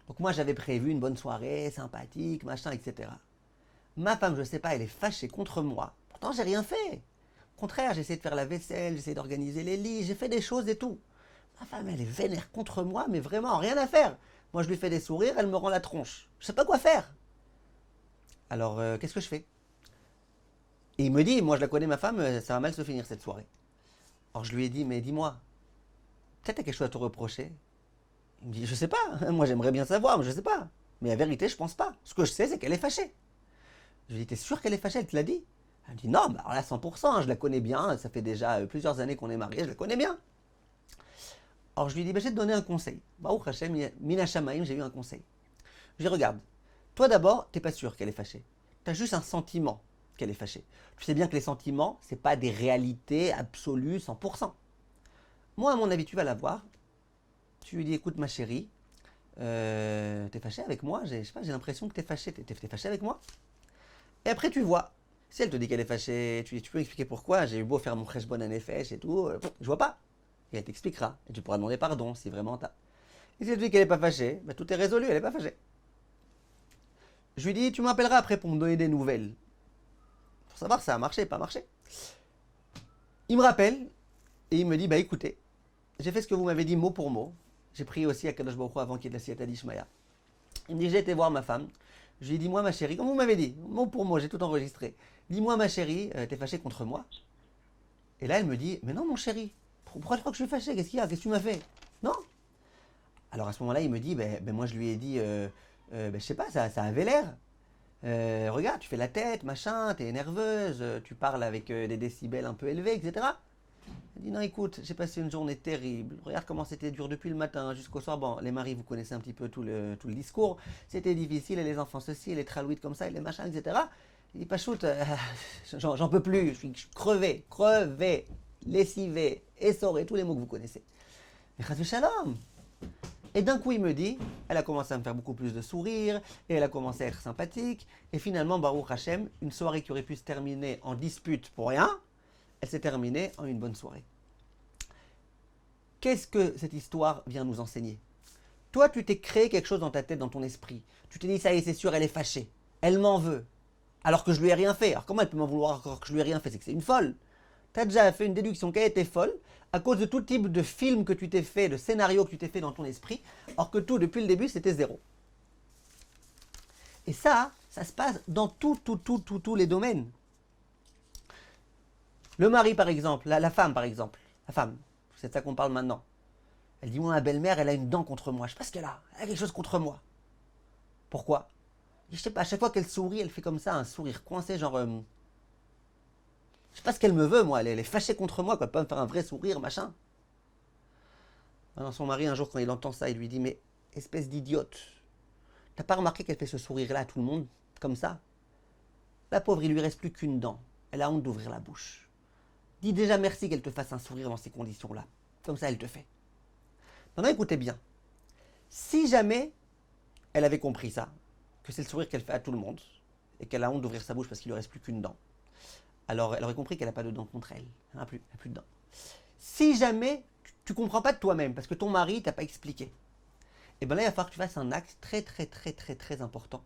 Donc moi, j'avais prévu une bonne soirée, sympathique, machin, etc. Ma femme, je ne sais pas, elle est fâchée contre moi. Pourtant, j'ai rien fait. Au contraire, j'ai essayé de faire la vaisselle, j'ai essayé d'organiser les lits, j'ai fait des choses et tout. Ma femme, elle est vénère contre moi, mais vraiment, rien à faire. Moi, je lui fais des sourires, elle me rend la tronche. Je ne sais pas quoi faire. Alors, qu'est-ce que je fais? Et il me dit, moi, je la connais, ma femme, ça va mal se finir cette soirée. Alors, je lui ai dit, mais dis-moi, peut-être tu as quelque chose à te reprocher? Il me dit, je sais pas, moi j'aimerais bien savoir, mais je sais pas. Mais la vérité, je pense pas. Ce que je sais, c'est qu'elle est fâchée. Je lui ai dit, t'es sûr qu'elle est fâchée? Elle te l'a dit? Elle me dit, non, bah alors là, 100%, hein, je la connais bien, ça fait déjà plusieurs années qu'on est mariés, je la connais bien. Alors je lui ai dit, bah, je vais te donner un conseil. Baruch Hashem, Mina Shamaim, j'ai eu un conseil. Je lui ai dit, regarde, toi d'abord, t'es pas sûr qu'elle est fâchée. T'as juste un sentiment qu'elle est fâchée. Tu sais bien que les sentiments, c'est pas des réalités absolues 100%. Moi, à mon avis, tu vas la voir. Tu lui dis, écoute ma chérie, t'es fâchée avec moi? Je sais pas, j'ai l'impression que t'es fâchée. T'es fâchée avec moi? Et après tu vois. Si elle te dit qu'elle est fâchée, tu peux expliquer pourquoi. J'ai eu beau faire mon cheshbon à nefesh et tout, je vois pas. Et elle t'expliquera. Et tu pourras demander pardon si vraiment t'as. Et si elle te dit qu'elle est pas fâchée, bah, tout est résolu, elle est pas fâchée. Je lui dis, tu m'appelleras après pour me donner des nouvelles. Pour savoir si ça a marché, pas marché. Il me rappelle et il me dit, bah écoutez, j'ai fait ce que vous m'avez dit mot pour mot. J'ai prié aussi à Kadosh Baruch Hu avant qu'il y ait de la Siyata d'Ishmaïa. Il me dit, j'ai été voir ma femme. Je lui ai dit, dis-moi ma chérie, comme vous m'avez dit, mot pour mot, j'ai tout enregistré. Dis-moi ma chérie, t'es fâchée contre moi? Et là, elle me dit, mais non mon chéri, pourquoi je crois que je suis fâchée? Qu'est-ce qu'il y a? Qu'est-ce que tu m'as fait? Non? Alors à ce moment-là, il me dit, moi je lui ai dit, je sais pas, ça avait l'air. Regarde, tu fais la tête, machin, t'es nerveuse, tu parles avec des décibels un peu élevés, etc. Elle dit non, écoute, j'ai passé une journée terrible. Regarde comment c'était dur depuis le matin jusqu'au soir. Bon, les maris, vous connaissez un petit peu tout le discours. C'était difficile, et les enfants ceci, et les tralouites comme ça, et les machins, etc. Il dit Pachout, j'en peux plus, je suis crevé, lessivé, essoré, tous les mots que vous connaissez. Mais Chas v'shalom. Et d'un coup, il me dit, elle a commencé à me faire beaucoup plus de sourires, et elle a commencé à être sympathique. Et finalement, Baruch Hashem, une soirée qui aurait pu se terminer en dispute pour rien, elle s'est terminée en une bonne soirée. Qu'est-ce que cette histoire vient nous enseigner? Toi, tu t'es créé quelque chose dans ta tête, dans ton esprit. Tu t'es dit, ça y est, c'est sûr, elle est fâchée. Elle m'en veut. Alors que je lui ai rien fait. Alors comment elle peut m'en vouloir alors que je lui ai rien fait? C'est que c'est une folle. Tu as déjà fait une déduction qu'elle était folle à cause de tout type de film que tu t'es fait, de scénario que tu t'es fait dans ton esprit, alors que tout, depuis le début, c'était zéro. Et ça se passe dans tous les domaines. Le mari, par exemple, la femme, par exemple, la femme, c'est de ça qu'on parle maintenant. Elle dit, moi, ma belle-mère, elle a une dent contre moi. Je sais pas ce qu'elle a. Elle a quelque chose contre moi. Pourquoi? Je sais pas, à chaque fois qu'elle sourit, elle fait comme ça, un sourire coincé, genre... je sais pas ce qu'elle me veut, moi. Elle est fâchée contre moi, quoi. Elle peut pas me faire un vrai sourire, machin. Alors son mari, un jour, quand il entend ça, il lui dit, mais espèce d'idiote, t'as pas remarqué qu'elle fait ce sourire-là à tout le monde, comme ça? La pauvre, il lui reste plus qu'une dent. Elle a honte d'ouvrir la bouche. Dis déjà merci qu'elle te fasse un sourire dans ces conditions-là. Comme ça, elle te fait. Maintenant, écoutez bien. Si jamais elle avait compris ça, que c'est le sourire qu'elle fait à tout le monde, et qu'elle a honte d'ouvrir sa bouche parce qu'il ne lui reste plus qu'une dent, alors elle aurait compris qu'elle n'a pas de dent contre elle. Elle n'a plus de dent. Si jamais tu ne comprends pas de toi-même, parce que ton mari ne t'a pas expliqué, et bien là, il va falloir que tu fasses un acte très important.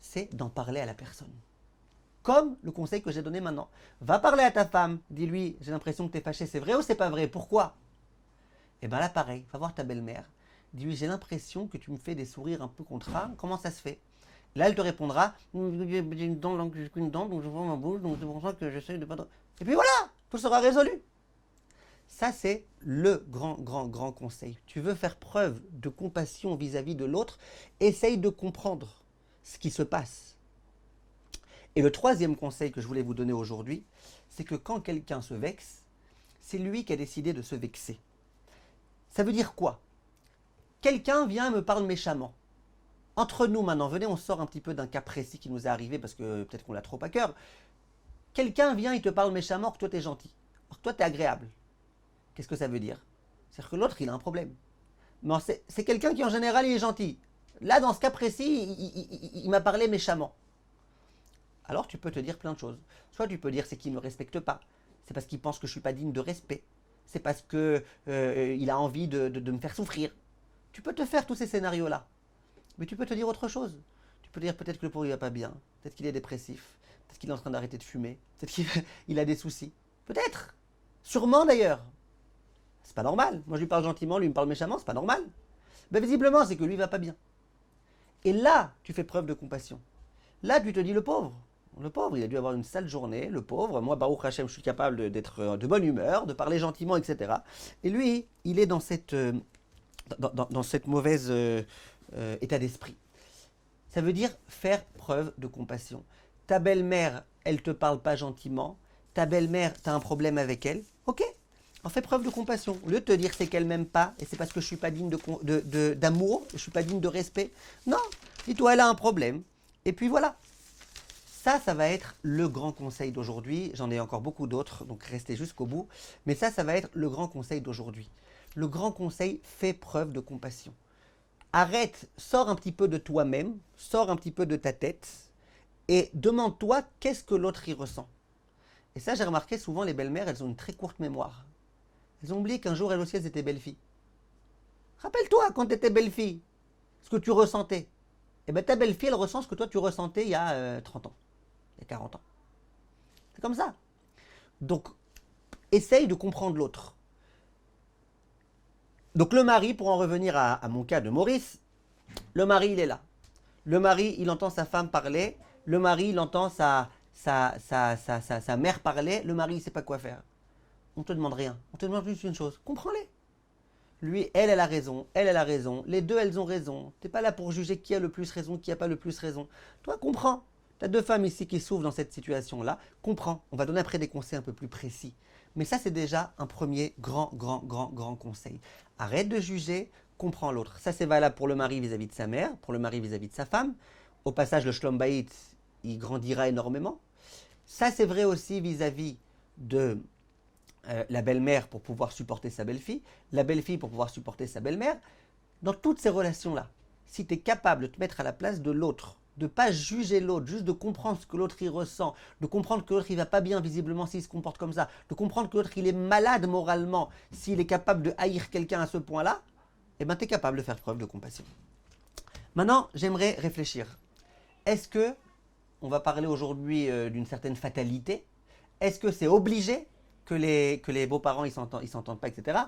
C'est d'en parler à la personne. Comme le conseil que j'ai donné maintenant. Va parler à ta femme, dis-lui, j'ai l'impression que tu es fâché, c'est vrai ou c'est pas vrai? Pourquoi? Et bien là, pareil, va voir ta belle-mère, dis-lui, j'ai l'impression que tu me fais des sourires un peu contraires, comment ça se fait? Là, elle te répondra, j'ai une dent, donc j'ai qu'une dent, donc je vois ma bouche, donc c'est pour ça que j'essaye de pas... Et puis voilà, tout sera résolu. Ça, c'est le grand conseil. Tu veux faire preuve de compassion vis-à-vis de l'autre, essaye de comprendre ce qui se passe. Et le troisième conseil que je voulais vous donner aujourd'hui, c'est que quand quelqu'un se vexe, c'est lui qui a décidé de se vexer. Ça veut dire quoi? Quelqu'un vient et me parle méchamment. Entre nous maintenant, venez, on sort un petit peu d'un cas précis qui nous est arrivé parce que peut-être qu'on l'a trop à cœur. Quelqu'un vient, il te parle méchamment, que toi t'es gentil, alors que toi t'es agréable. Qu'est-ce que ça veut dire? C'est-à-dire que l'autre, il a un problème. Mais c'est quelqu'un qui en général, il est gentil. Là, dans ce cas précis, il m'a parlé méchamment. Alors tu peux te dire plein de choses. Soit tu peux dire c'est qu'il ne me respecte pas. C'est parce qu'il pense que je ne suis pas digne de respect. C'est parce qu'il a envie de me faire souffrir. Tu peux te faire tous ces scénarios-là. Mais tu peux te dire autre chose. Tu peux dire peut-être que le pauvre il va pas bien. Peut-être qu'il est dépressif. Peut-être qu'il est en train d'arrêter de fumer. Peut-être qu'il a des soucis. Peut-être. Sûrement d'ailleurs. C'est pas normal. Moi je lui parle gentiment, lui me parle méchamment, c'est pas normal. Ben, visiblement c'est que lui va pas bien. Et là, tu fais preuve de compassion. Là, tu te dis le pauvre, il a dû avoir une sale journée, le pauvre. Moi, Baruch Hashem, je suis capable d'être de bonne humeur, de parler gentiment, etc. Et lui, il est dans cette mauvaise état d'esprit. Ça veut dire faire preuve de compassion. Ta belle-mère, elle te parle pas gentiment. Ta belle-mère, tu as un problème avec elle. Ok, on fait preuve de compassion. Au lieu de te dire c'est qu'elle m'aime pas et c'est parce que je suis pas digne d'amour, je suis pas digne de respect. Non, dis-toi, elle a un problème. Et puis voilà. Ça va être le grand conseil d'aujourd'hui. J'en ai encore beaucoup d'autres, donc restez jusqu'au bout. Mais ça va être le grand conseil d'aujourd'hui. Le grand conseil, fais preuve de compassion. Arrête, sors un petit peu de toi-même, sors un petit peu de ta tête et demande-toi qu'est-ce que l'autre y ressent. Et ça, j'ai remarqué souvent, les belles-mères, elles ont une très courte mémoire. Elles ont oublié qu'un jour, elles aussi, elles étaient belles-filles. Rappelle-toi, quand tu étais belle-fille, ce que tu ressentais. Eh bien, ta belle-fille, elle ressent ce que toi, tu ressentais il y a 30 ans, il y a 40 ans. C'est comme ça. Donc, essaye de comprendre l'autre. Donc, le mari, pour en revenir à mon cas de Maurice, le mari, il est là. Le mari, il entend sa femme parler. Le mari, il entend sa mère parler. Le mari, il ne sait pas quoi faire. On ne te demande rien. On te demande juste une chose. Comprends-les. Lui, elle a raison. Elle a raison. Les deux, elles ont raison. Tu n'es pas là pour juger qui a le plus raison, qui n'a pas le plus raison. Toi, comprends. Tu as deux femmes ici qui souffrent dans cette situation-là. Comprends. On va donner après des conseils un peu plus précis. Mais ça, c'est déjà un premier grand conseil. Arrête de juger, comprends l'autre. Ça, c'est valable pour le mari vis-à-vis de sa mère, pour le mari vis-à-vis de sa femme. Au passage, le Shlom Bayit, il grandira énormément. Ça, c'est vrai aussi vis-à-vis de la belle-mère pour pouvoir supporter sa belle-fille, la belle-fille pour pouvoir supporter sa belle-mère. Dans toutes ces relations-là, si tu es capable de te mettre à la place de l'autre, de ne pas juger l'autre, juste de comprendre ce que l'autre y ressent, de comprendre que l'autre il va pas bien visiblement s'il se comporte comme ça, de comprendre que l'autre il est malade moralement s'il est capable de haïr quelqu'un à ce point-là, eh bien tu es capable de faire preuve de compassion. Maintenant, j'aimerais réfléchir. Est-ce que, on va parler aujourd'hui d'une certaine fatalité, est-ce que c'est obligé que les beaux-parents ils s'entendent pas, etc.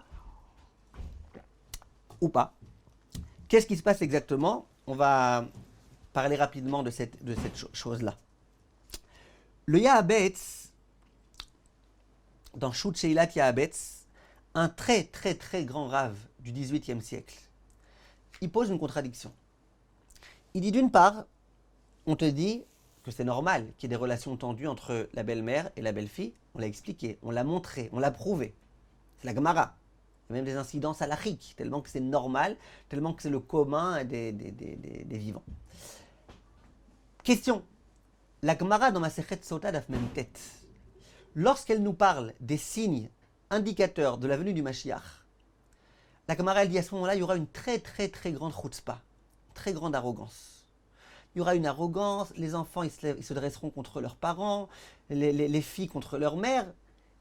Ou pas? Qu'est-ce qui se passe exactement? On va parler rapidement de cette chose-là. Le Yahabetz, dans Shut Sheilat Yahabetz, un très grand rave du XVIIIe siècle, il pose une contradiction. Il dit d'une part, on te dit que c'est normal qu'il y ait des relations tendues entre la belle-mère et la belle-fille. On l'a expliqué, on l'a montré, on l'a prouvé. C'est la Gemara. Il y a même des incidences halachiques, tellement que c'est normal, tellement que c'est le commun des vivants. Question. La Gemara dans Masechet Sota daf Memtet, lorsqu'elle nous parle des signes indicateurs de la venue du Mashiach, la Gemara elle dit à ce moment-là, il y aura une très grande chutzpah, très grande arrogance. Il y aura une arrogance, les enfants ils se dresseront contre leurs parents, les filles contre leur mère.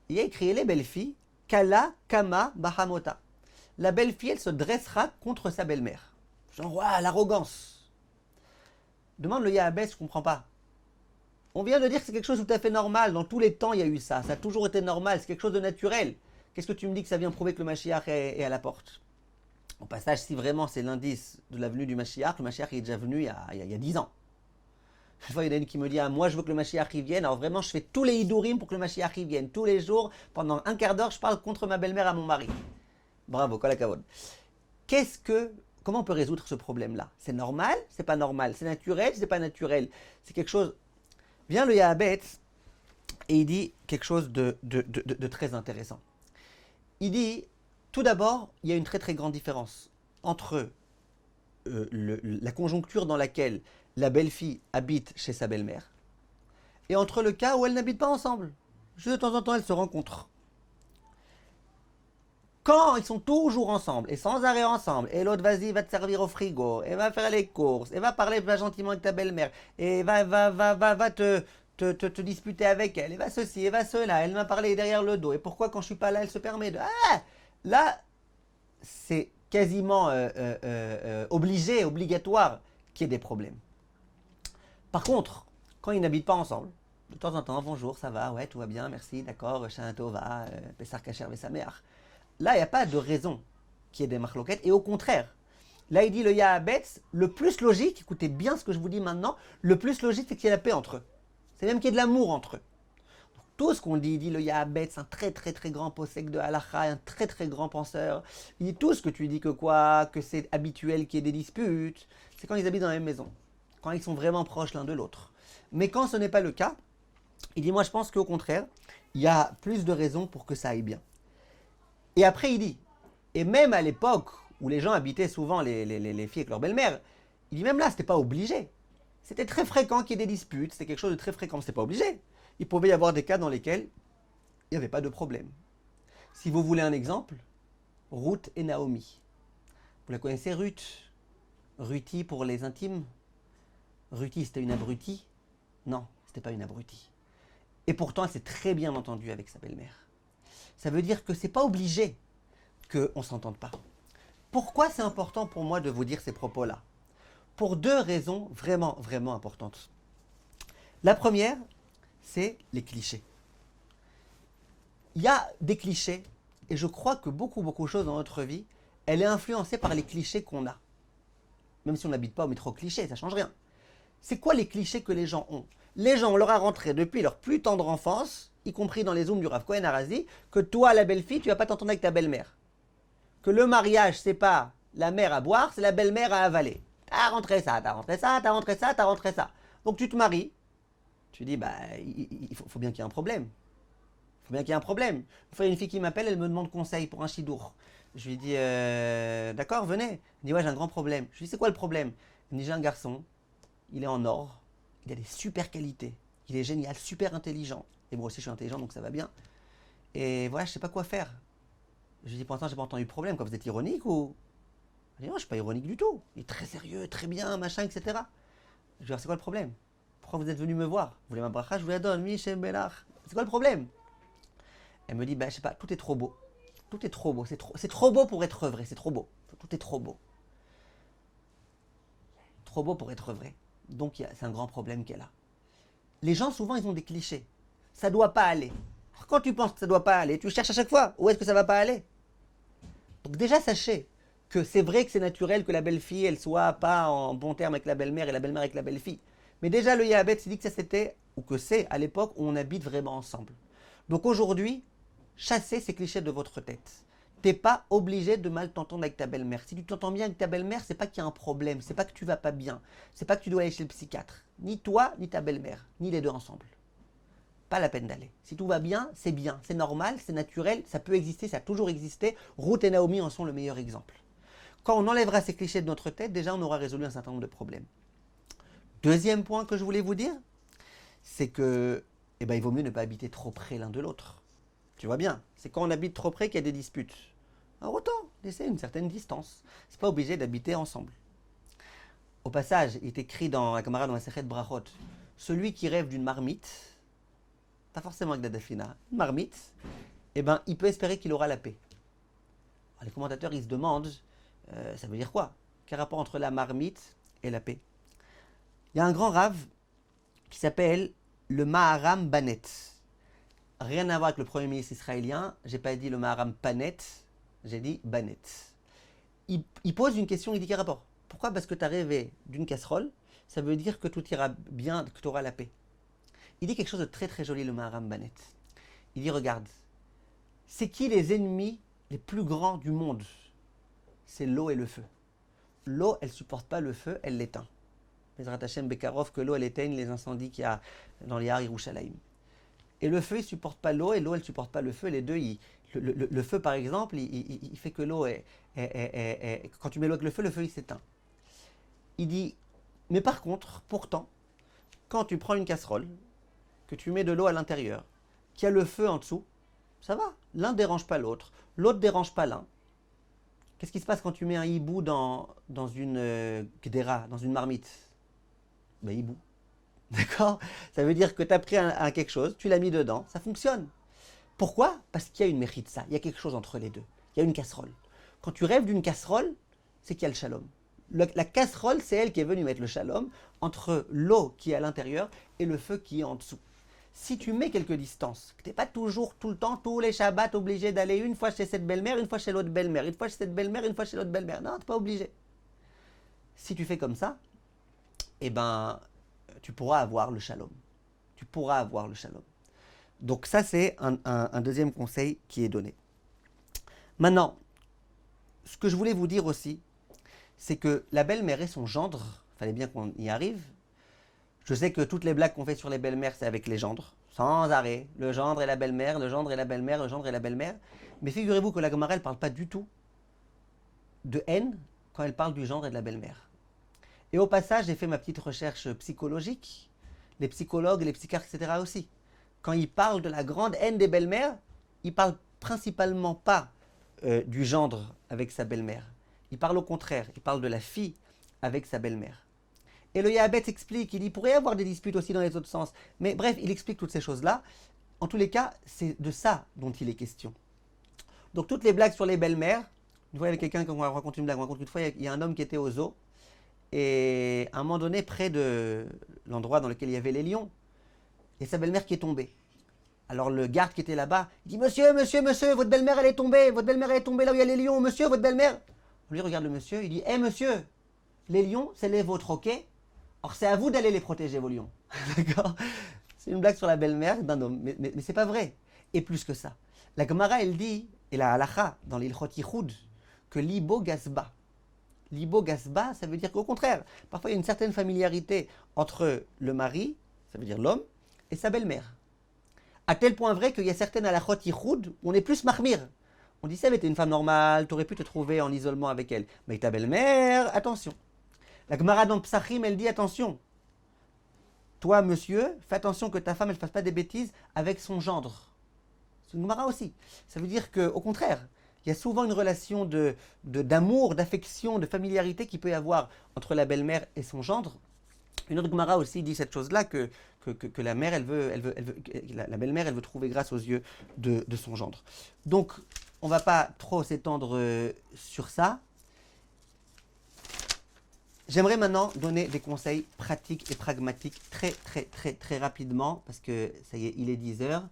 Il y a écrit les belles filles, Kala Kama Bahamota. La belle-fille, elle se dressera contre sa belle-mère. Genre, waouh, l'arrogance. Demande le Yahabetz, je ne comprends pas. On vient de dire que c'est quelque chose de tout à fait normal. Dans tous les temps, il y a eu ça. Ça a toujours été normal. C'est quelque chose de naturel. Qu'est-ce que tu me dis que ça vient prouver que le Mashiach est à la porte? Au passage, si vraiment c'est l'indice de la venue du Mashiach, le Mashiach est déjà venu il y a 10 ans. Une fois, il y en a une qui me dit, moi je veux que le Mashiach y vienne. Alors vraiment, je fais tous les Hidurim pour que le Mashiach y vienne. Tous les jours, pendant un quart d'heure, je parle contre ma belle-mère à mon mari. Bravo, kol hakavod. Comment on peut résoudre ce problème-là? C'est normal? C'est pas normal? C'est naturel? C'est pas naturel? C'est quelque chose... Vient le Yahabetz et il dit quelque chose de très intéressant. Il dit, tout d'abord, il y a une très très grande différence entre la conjoncture dans laquelle la belle-fille habite chez sa belle-mère et entre le cas où elles n'habitent pas ensemble. Juste de temps en temps, elles se rencontrent. Quand ils sont toujours ensemble et sans arrêt ensemble, et l'autre vas-y va te servir au frigo, et va faire les courses, et va parler gentiment avec ta belle-mère, et va te disputer avec elle, et va ceci, et va cela, elle m'a parlé derrière le dos, et pourquoi quand je suis pas là, elle se permet de... Ah, là, c'est quasiment obligatoire qu'il y ait des problèmes. Par contre, quand ils n'habitent pas ensemble, de temps en temps, bonjour, ça va, ouais, tout va bien, merci, d'accord, Shana Tova, Pessar Kacher Vesameach. Là, il n'y a pas de raison qu'il y ait des marloquettes. Et au contraire, là, il dit le Yahabetz, le plus logique, écoutez bien ce que je vous dis maintenant, le plus logique, c'est qu'il y ait la paix entre eux. C'est même qu'il y ait de l'amour entre eux. Donc, tout ce qu'on dit, il dit le Yahabetz, un très très très grand possèque de Halacha, un très très grand penseur. Il dit tout ce que tu dis que c'est habituel qu'il y ait des disputes, c'est quand ils habitent dans la même maison, quand ils sont vraiment proches l'un de l'autre. Mais quand ce n'est pas le cas, il dit moi je pense qu'au contraire, il y a plus de raisons pour que ça aille bien. Et après, il dit, et même à l'époque où les gens habitaient souvent les filles avec leur belle-mère, il dit même là, c'était pas obligé. C'était très fréquent qu'il y ait des disputes, c'était quelque chose de très fréquent, c'était pas obligé. Il pouvait y avoir des cas dans lesquels il n'y avait pas de problème. Si vous voulez un exemple, Ruth et Naomi. Vous la connaissez, Ruth? Ruthie pour les intimes? Ruthie, c'était une abrutie? Non, c'était pas une abrutie. Et pourtant, elle s'est très bien entendue avec sa belle-mère. Ça veut dire que c'est pas obligé qu'on ne s'entende pas. Pourquoi c'est important pour moi de vous dire ces propos-là? Pour deux raisons vraiment, vraiment importantes. La première, c'est les clichés. Il y a des clichés, et je crois que beaucoup de choses dans notre vie, elle est influencée par les clichés qu'on a. Même si on n'habite pas au métro cliché, ça ne change rien. C'est quoi les clichés que les gens ont? Les gens, on leur a rentré depuis leur plus tendre enfance, y compris dans les zooms du Rav Cohen Arazi, que toi, la belle-fille, tu ne vas pas t'entendre avec ta belle-mère. Que le mariage, c'est pas la mère à boire, c'est la belle-mère à avaler. T'as rentré ça, t'as rentré ça, t'as rentré ça, t'as rentré ça. Donc tu te maries, tu dis, il faut bien qu'il y ait un problème. Il faut bien qu'il y ait un problème. Une fois, il y a une fille qui m'appelle, elle me demande conseil pour un chidour. Je lui dis, d'accord, venez. Elle me dit, ouais, j'ai un grand problème. Je lui dis, c'est quoi le problème? Elle me dit, j'ai un garçon, il est en or, il a des super qualités, il est génial, super intelligent. Et moi aussi, je suis intelligent, donc ça va bien. Et voilà, je ne sais pas quoi faire. Je lui dis, pour l'instant, j'ai pas entendu de problème. Quoi, vous êtes ironique ou... Elle dit, non, je ne suis pas ironique du tout. Il est très sérieux, très bien, machin, etc. Je lui dis, c'est quoi le problème? Pourquoi vous êtes venu me voir? Vous voulez ma bracha? Je vous la donne. Michel Bellard. C'est quoi le problème? Elle me dit, je sais pas, tout est trop beau. Tout est trop beau. C'est trop beau pour être vrai. C'est trop beau. Tout est trop beau. Trop beau pour être vrai. Donc, c'est un grand problème qu'elle a. Les gens, souvent, ils ont des clichés. Ça doit pas aller. Quand tu penses que ça doit pas aller, tu cherches à chaque fois où est-ce que ça va pas aller. Donc déjà, sachez que c'est vrai que c'est naturel que la belle-fille, elle soit pas en bon terme avec la belle-mère et la belle-mère avec la belle-fille. Mais déjà, le Yahabetz s'est dit que ça c'était, ou que c'est à l'époque où on habite vraiment ensemble. Donc aujourd'hui, chassez ces clichés de votre tête. T'es pas obligé de mal t'entendre avec ta belle-mère. Si tu t'entends bien avec ta belle-mère, c'est pas qu'il y a un problème, c'est pas que tu vas pas bien, c'est pas que tu dois aller chez le psychiatre. Ni toi, ni ta belle-mère, ni les deux ensemble. Pas la peine d'aller. Si tout va bien, c'est normal, c'est naturel, ça peut exister, ça a toujours existé. Ruth et Naomi en sont le meilleur exemple. Quand on enlèvera ces clichés de notre tête, déjà on aura résolu un certain nombre de problèmes. Deuxième point que je voulais vous dire, c'est que il vaut mieux ne pas habiter trop près l'un de l'autre. Tu vois bien, c'est quand on habite trop près qu'il y a des disputes. Alors autant laisser une certaine distance. C'est pas obligé d'habiter ensemble. Au passage, il est écrit dans la camarade dans la Sechet Brachot, celui qui rêve d'une marmite, pas forcément avec Dadafina, une marmite, il peut espérer qu'il aura la paix. Alors, les commentateurs, ils se demandent, ça veut dire quoi? Quel rapport entre la marmite et la paix? Il y a un grand rave qui s'appelle le Maharam Banet. Rien à voir avec le premier ministre israélien. J'ai pas dit le Maharam Panet, j'ai dit Banet. Il pose une question, il dit quel rapport? Pourquoi? Parce que tu as rêvé d'une casserole, ça veut dire que tout ira bien, que tu auras la paix. Il dit quelque chose de très très joli, le Maharam Banet. Il dit, regarde, c'est qui les ennemis les plus grands du monde? C'est l'eau et le feu. L'eau, elle ne supporte pas le feu, elle l'éteint. Bezrat Hashem Bekarov, que l'eau, elle éteigne les incendies qu'il y a dans les Har Yerushalayim. Et le feu, il ne supporte pas l'eau, et l'eau, elle ne supporte pas le feu. Les deux, le feu, par exemple, il fait que l'eau quand tu mets l'eau avec le feu, il s'éteint. Il dit, mais par contre, pourtant, quand tu prends une casserole, que tu mets de l'eau à l'intérieur, qu'il y a le feu en dessous, ça va. L'un ne dérange pas l'autre, l'autre ne dérange pas l'un. Qu'est-ce qui se passe quand tu mets un hibou dans une gdera, dans une marmite? Ben, hibou. D'accord? Ça veut dire que tu as pris quelque chose, tu l'as mis dedans, ça fonctionne. Pourquoi? Parce qu'il y a une méritza, il y a quelque chose entre les deux. Il y a une casserole. Quand tu rêves d'une casserole, c'est qu'il y a le shalom. La casserole, c'est elle qui est venue mettre le shalom entre l'eau qui est à l'intérieur et le feu qui est en dessous. Si tu mets quelques distances, que tu n'es pas toujours, tout le temps, tous les Shabbats obligé d'aller une fois chez cette belle-mère, une fois chez l'autre belle-mère, une fois chez cette belle-mère, une fois chez l'autre belle-mère. Non, tu n'es pas obligé. Si tu fais comme ça, eh ben, tu pourras avoir le shalom. Tu pourras avoir le shalom. Donc ça, c'est un deuxième conseil qui est donné. Maintenant, ce que je voulais vous dire aussi, c'est que la belle-mère et son gendre, il fallait bien qu'on y arrive. Je sais que toutes les blagues qu'on fait sur les belles-mères, c'est avec les gendres, sans arrêt. Le gendre et la belle-mère, le gendre et la belle-mère, le gendre et la belle-mère. Mais figurez-vous que la Gemara, elle ne parle pas du tout de haine quand elle parle du gendre et de la belle-mère. Et au passage, j'ai fait ma petite recherche psychologique. Les psychologues, les psychiatres, etc. aussi. Quand ils parlent de la grande haine des belles-mères, ils ne parlent principalement pas du gendre avec sa belle-mère. Ils parlent au contraire, ils parlent de la fille avec sa belle-mère. Et le Yahabetz explique, il pourrait y avoir des disputes aussi dans les autres sens. Mais bref, il explique toutes ces choses-là. En tous les cas, c'est de ça dont il est question. Donc toutes les blagues sur les belles-mères, une fois il y avait quelqu'un qui m'a raconté une blague, on raconte une fois, il y a un homme qui était au zoo, et à un moment donné, près de l'endroit dans lequel il y avait les lions, il y a sa belle-mère qui est tombée. Alors le garde qui était là-bas, il dit « Monsieur, votre belle-mère elle est tombée, là où il y a les lions, monsieur, votre belle-mère » On lui regarde le monsieur, il dit « monsieur, les lions, c'est les vôtres, ok? Or c'est à vous d'aller les protéger, vos lions. » D'accord? C'est une blague sur la belle-mère d'un homme, mais c'est pas vrai. Et plus que ça. La Gemara, elle dit, et la halacha, dans l'Ilchot Yichud, que l'ibo gasba. L'ibo gasba, ça veut dire qu'au contraire, parfois il y a une certaine familiarité entre le mari, ça veut dire l'homme, et sa belle-mère. À tel point vrai qu'il y a certaines halachot yichud où on est plus mahmir. On dit ça, mais t'es une femme normale, t'aurais pu te trouver en isolement avec elle. Mais ta belle-mère, attention. La Gemara dans Psachim, elle dit attention. Toi, monsieur, fais attention que ta femme ne fasse pas des bêtises avec son gendre. C'est une Gemara aussi. Ça veut dire qu'au contraire, il y a souvent une relation d'amour, d'affection, de familiarité qui peut y avoir entre la belle-mère et son gendre. Une autre Gemara aussi dit cette chose-là, que la mère, la belle-mère, elle veut trouver grâce aux yeux de son gendre. Donc, on ne va pas trop s'étendre sur ça. J'aimerais maintenant donner des conseils pratiques et pragmatiques très rapidement, parce que ça y est, il est 10 heures.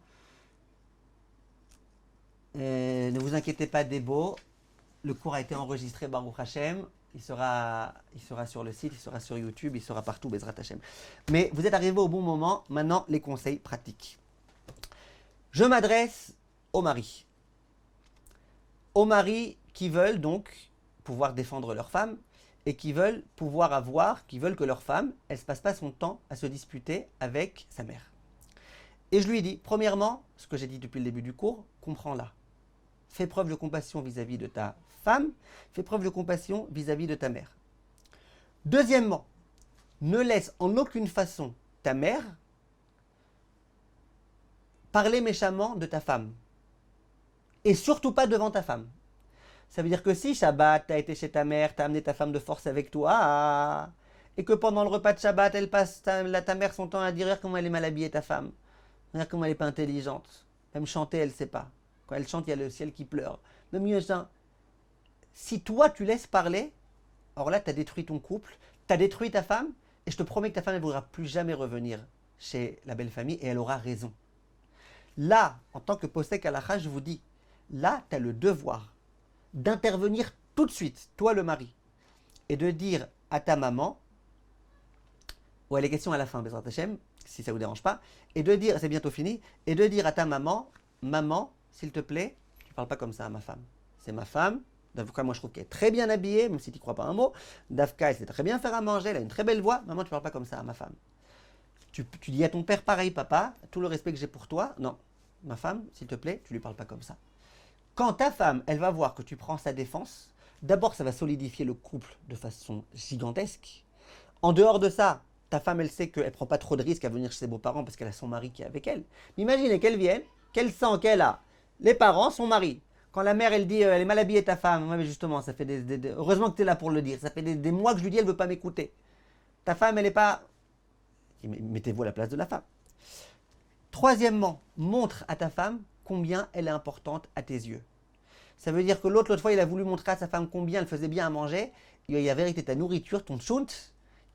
Ne vous inquiétez pas, Débo, le cours a été enregistré, Baruch Hashem. Il sera sur le site, il sera sur YouTube, il sera partout, Bezrat Hashem. Mais vous êtes arrivés au bon moment, maintenant les conseils pratiques. Je m'adresse aux maris. Aux maris qui veulent donc pouvoir défendre leur femme et qui veulent que leur femme, elle ne se passe pas son temps à se disputer avec sa mère. Et je lui ai dit, premièrement, ce que j'ai dit depuis le début du cours, comprends-la. Fais preuve de compassion vis-à-vis de ta femme, fais preuve de compassion vis-à-vis de ta mère. Deuxièmement, ne laisse en aucune façon ta mère parler méchamment de ta femme. Et surtout pas devant ta femme. Ça veut dire que si Shabbat, tu as été chez ta mère, tu as amené ta femme de force avec toi, et que pendant le repas de Shabbat, elle passe ta mère son temps à dire comment elle est mal habillée ta femme, regarde comment elle n'est pas intelligente, même chanter elle ne sait pas. Quand elle chante, il y a le ciel qui pleure. Même mieux ça. Si toi, tu laisses parler, alors là, tu as détruit ton couple, tu as détruit ta femme, et je te promets que ta femme ne voudra plus jamais revenir chez la belle famille et elle aura raison. Là, en tant que posek halakha, je vous dis, là, tu as le devoir d'intervenir tout de suite, toi le mari, et de dire à ta maman, ouais, les questions à la fin, Bezrat Hashem, si ça ne vous dérange pas, et de dire, c'est bientôt fini, et de dire à ta maman, maman, s'il te plaît, tu ne parles pas comme ça à ma femme. C'est ma femme. Davka, moi je trouve qu'elle est très bien habillée, même si tu ne crois pas un mot. Davka, elle sait très bien faire à manger, elle a une très belle voix. Maman, tu ne parles pas comme ça à ma femme. Tu dis à ton père pareil, papa, tout le respect que j'ai pour toi. Non, ma femme, s'il te plaît, tu ne lui parles pas comme ça. Quand ta femme, elle va voir que tu prends sa défense, d'abord ça va solidifier le couple de façon gigantesque. En dehors de ça, ta femme, elle sait qu'elle ne prend pas trop de risques à venir chez ses beaux-parents parce qu'elle a son mari qui est avec elle. Mais imaginez qu'elle vienne, qu'elle sent qu'elle a les parents, son mari. Quand la mère, elle dit, elle est mal habillée ta femme, ouais, mais justement, ça fait heureusement que tu es là pour le dire. Ça fait des mois que je lui dis, elle ne veut pas m'écouter. Ta femme, elle n'est pas... Mettez-vous à la place de la femme. Troisièmement, montre à ta femme combien elle est importante à tes yeux. Ça veut dire que l'autre fois, il a voulu montrer à sa femme combien elle faisait bien à manger. Il y a vérité, ta nourriture, ton tchunt,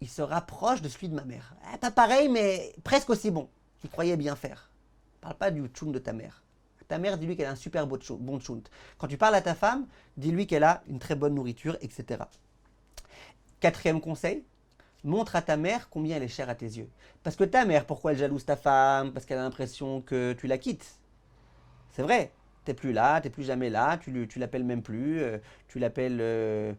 il se rapproche de celui de ma mère. Pas pareil, mais presque aussi bon. Qu'il croyait bien faire. Parle pas du tchunt de ta mère. Ta mère, dis-lui qu'elle a un super bon tchunt. Quand tu parles à ta femme, dis-lui qu'elle a une très bonne nourriture, etc. Quatrième conseil, montre à ta mère combien elle est chère à tes yeux. Parce que ta mère, pourquoi elle jalouse ta femme? Parce qu'elle a l'impression que tu la quittes. C'est vrai, t'es plus là, t'es plus jamais là, tu l'appelles même plus, tu l'appelles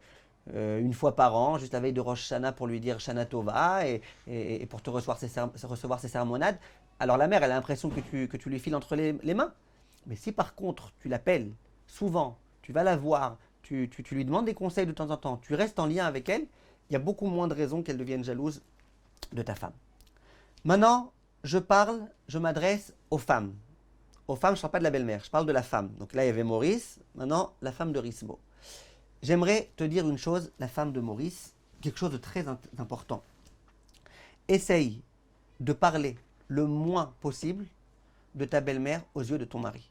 une fois par an, juste la veille de Rosh Hashanah pour lui dire Shana Tova et pour te recevoir ses sermonades. Alors la mère, elle a l'impression que tu lui files entre les mains. Mais si par contre tu l'appelles souvent, tu vas la voir, tu lui demandes des conseils de temps en temps, tu restes en lien avec elle, il y a beaucoup moins de raisons qu'elle devienne jalouse de ta femme. Maintenant, je m'adresse aux femmes. Aux femmes, je ne parle pas de la belle-mère, je parle de la femme. Donc là, il y avait Maurice, maintenant la femme de Rismo. J'aimerais te dire une chose, la femme de Maurice, quelque chose de très important. Essaye de parler le moins possible de ta belle-mère aux yeux de ton mari.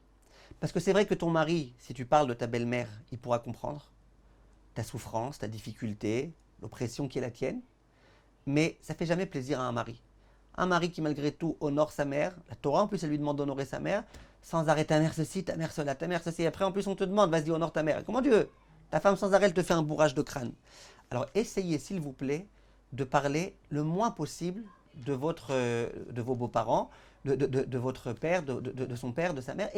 Parce que c'est vrai que ton mari, si tu parles de ta belle-mère, il pourra comprendre ta souffrance, ta difficulté, l'oppression qui est la tienne, mais ça ne fait jamais plaisir à un mari. Un mari qui malgré tout honore sa mère, la Torah en plus elle lui demande d'honorer sa mère, sans arrêt ta mère ceci, ta mère cela, ta mère ceci, après en plus on te demande, vas-y honore ta mère. Comment tu veux? Ta femme sans arrêt elle te fait un bourrage de crâne. Alors essayez s'il vous plaît de parler le moins possible de vos beaux-parents, de votre père, de son père, de sa mère.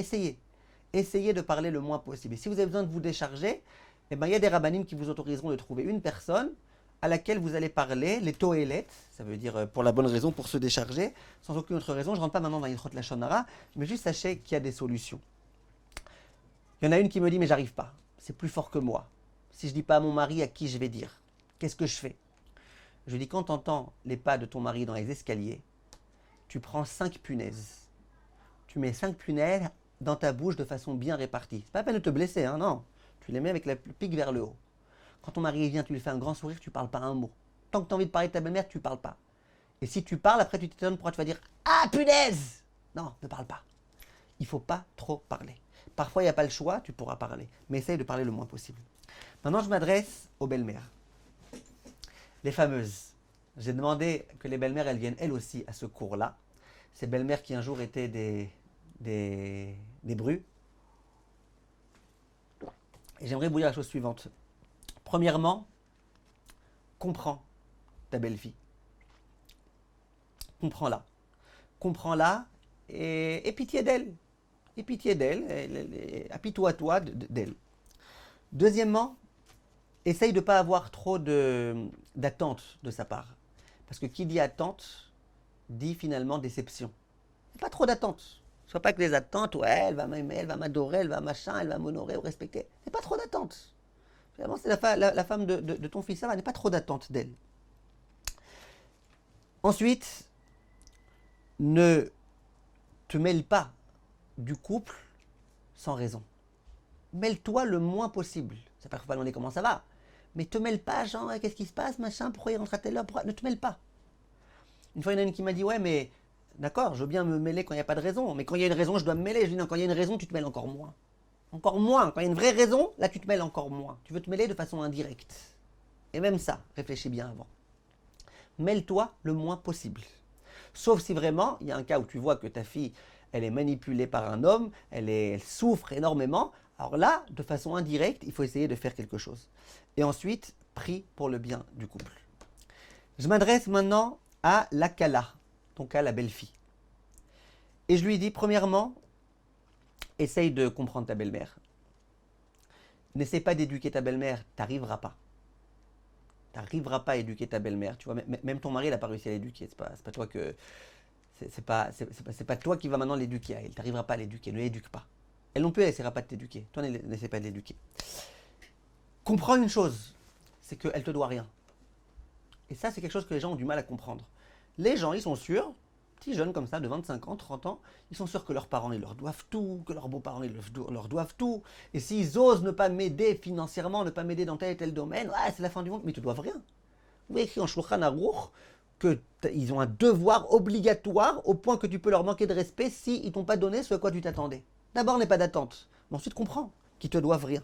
Essayez de parler le moins possible. Et si vous avez besoin de vous décharger, eh ben, il y a des rabbinim qui vous autoriseront de trouver une personne à laquelle vous allez parler, les toélettes, ça veut dire pour la bonne raison, pour se décharger, sans aucune autre raison. Je ne rentre pas maintenant dans l'Ilchot Lashon Hara, mais juste sachez qu'il y a des solutions. Il y en a une qui me dit, mais j'arrive pas, c'est plus fort que moi. Si je ne dis pas à mon mari, à qui je vais dire? Qu'est-ce que je fais? Je dis, quand tu entends les pas de ton mari dans les escaliers, tu prends 5 punaises. Tu mets 5 punaises dans ta bouche de façon bien répartie. C'est pas la peine de te blesser, hein, non. Tu les mets avec le pic vers le haut. Quand ton mari vient, tu lui fais un grand sourire, tu ne parles pas un mot. Tant que tu as envie de parler de ta belle-mère, tu ne parles pas. Et si tu parles, après tu t'étonnes pourquoi tu vas dire « Ah, punaise !» Non, ne parle pas. Il ne faut pas trop parler. Parfois, il n'y a pas le choix, tu pourras parler. Mais essaye de parler le moins possible. Maintenant, je m'adresse aux belles-mères. Les fameuses. J'ai demandé que les belles-mères, elles viennent elles aussi à ce cours-là. Ces belles-mères qui un jour étaient des brues. Et j'aimerais vous dire la chose suivante. Premièrement, comprends ta belle-fille. Comprends-la. Comprends-la et pitié d'elle. Et pitié d'elle. Apitoie-toi d'elle. Deuxièmement, essaye de ne pas avoir trop d'attente de sa part. Parce que qui dit attente, dit finalement déception. Pas trop d'attente. Soit pas que des attentes, ouais, elle va m'aimer, elle va m'adorer, elle va machin, elle va m'honorer ou respecter. C'est pas trop d'attente. Finalement, c'est la femme de ton fils, ça va, n'est pas trop d'attente d'elle. Ensuite, ne te mêle pas du couple sans raison. Mêle-toi le moins possible. Ça ne peut pas demander comment ça va. Mais te mêle pas, genre, qu'est-ce qui se passe, machin, pourquoi il rentre à telle heure, ne te mêle pas. Une fois, il y en a une qui m'a dit, ouais, mais d'accord, je veux bien me mêler quand il n'y a pas de raison, mais quand il y a une raison, je dois me mêler. Je dis non, quand il y a une raison, tu te mêles encore moins. Encore moins. Quand il y a une vraie raison, là, tu te mêles encore moins. Tu veux te mêler de façon indirecte. Et même ça, réfléchis bien avant. Mêle-toi le moins possible. Sauf si vraiment, il y a un cas où tu vois que ta fille, elle est manipulée par un homme, elle souffre énormément. Alors là, de façon indirecte, il faut essayer de faire quelque chose. Et ensuite, prie pour le bien du couple. Je m'adresse maintenant à la Kala, donc à la belle-fille. Et je lui dis, premièrement, essaye de comprendre ta belle-mère. N'essaie pas d'éduquer ta belle-mère, t'arriveras pas. T'arriveras pas à éduquer ta belle-mère. Tu vois, même ton mari, il n'a pas réussi à l'éduquer. C'est pas toi que... C'est pas toi qui vas maintenant l'éduquer. Elle t'arrivera pas à l'éduquer. Ne l'éduque pas. Elle non plus, elle n'essaiera pas de t'éduquer. Toi, n'essaie pas de l'éduquer. Comprends une chose, c'est qu'elle ne te doit rien. Et ça, c'est quelque chose que les gens ont du mal à comprendre. Les gens, ils sont sûrs, petits jeunes comme ça, de 25 ans, 30 ans, ils sont sûrs que leurs parents, ils leur doivent tout, que leurs beaux-parents, ils leur doivent tout. Et s'ils osent ne pas m'aider financièrement, ne pas m'aider dans tel et tel domaine, ouais, c'est la fin du monde, mais ils ne te doivent rien. Vous avez écrit en Shulchan Aruch qu'ils ont un devoir obligatoire au point que tu peux leur manquer de respect s'ils ne t'ont pas donné ce à quoi tu t'attendais. D'abord, n'aie pas d'attente, mais ensuite comprends qu'ils ne te doivent rien.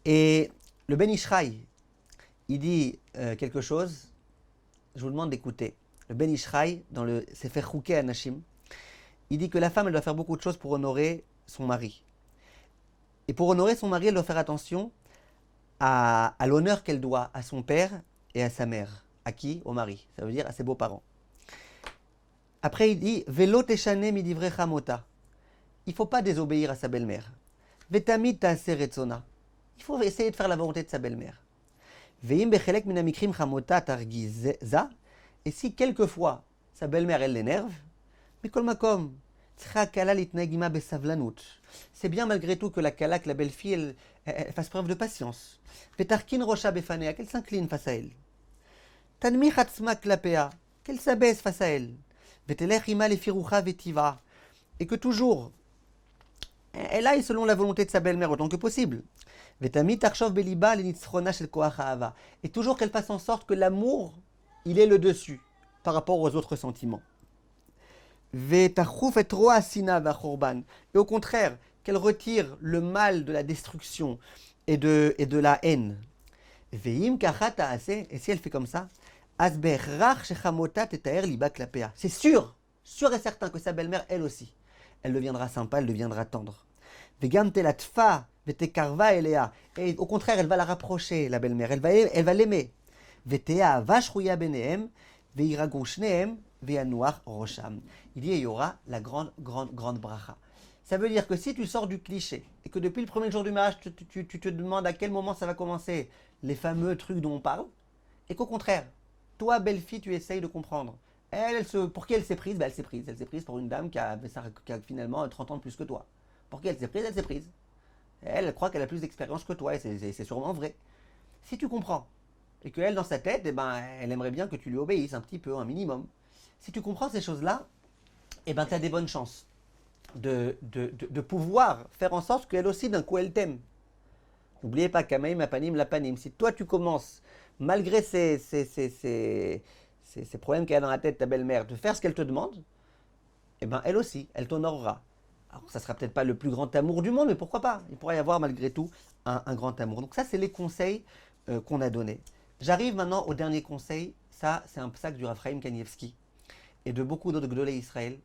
Et le Ben Ishraï, il dit quelque chose, je vous demande d'écouter. Le Ben Ishraï, dans le Sefer Chukei Anashim, il dit que la femme, elle doit faire beaucoup de choses pour honorer son mari. Et pour honorer son mari, elle doit faire attention à l'honneur qu'elle doit à son père et à sa mère. À qui? Au mari. Ça veut dire à ses beaux-parents. Après, il dit Velo teshane midivre chamota. Il ne faut pas désobéir à sa belle-mère. Vetamid ta'ase retzona. Il faut essayer de faire la volonté de sa belle-mère. Veim bechelek minamikrim chamota targiza. Et si quelquefois sa belle-mère elle l'énerve, mais kol makom, tzra kala litnagima besavlanut. C'est bien malgré tout que la kala, que la belle-fille, elle fasse preuve de patience. Vetarkin rocha befanea, qu'elle s'incline face à elle. Tanmich atzma klapea, qu'elle s'abaisse face à elle. Vetelech ima lefirucha vetiva. Et que toujours, elle aille selon la volonté de sa belle-mère autant que possible. Vetamit tarshov beliba lenitzrona shel koach ha'ava. Et toujours qu'elle fasse en sorte que l'amour, il est le dessus par rapport aux autres sentiments. Et au contraire, qu'elle retire le mal de la destruction et de la haine. Et si elle fait comme ça, c'est sûr et certain que sa belle-mère, elle aussi, elle deviendra sympa, elle deviendra tendre. Et au contraire, elle va la rapprocher, la belle-mère, elle va l'aimer. Il dit, il y aura la grande bracha. Ça veut dire que si tu sors du cliché et que depuis le premier jour du mariage, tu te demandes à quel moment ça va commencer les fameux trucs dont on parle, et qu'au contraire, toi, belle-fille, tu essayes de comprendre. Pour qui elle s'est prise? Elle s'est prise. Elle s'est prise pour une dame qui a finalement 30 ans de plus que toi. Pour qui elle s'est prise? Elle s'est prise. Elle croit qu'elle a plus d'expérience que toi, et c'est sûrement vrai. Si tu comprends, et qu'elle, dans sa tête, elle aimerait bien que tu lui obéisses un petit peu, un minimum. Si tu comprends ces choses-là, tu as des bonnes chances de pouvoir faire en sorte qu'elle aussi, d'un coup, elle t'aime. N'oubliez pas, Kamaim, Apanim, Lapanim. Si toi, tu commences, malgré ces problèmes qu'elle a dans la tête, ta belle-mère, de faire ce qu'elle te demande, elle aussi, elle t'honorera. Alors, ça ne sera peut-être pas le plus grand amour du monde, mais pourquoi pas? Il pourrait y avoir, malgré tout, un grand amour. Donc ça, c'est les conseils qu'on a donnés. J'arrive maintenant au dernier conseil. Ça, c'est un psaque du Raphaïm Kanievski et de beaucoup d'autres Gdolei Israël.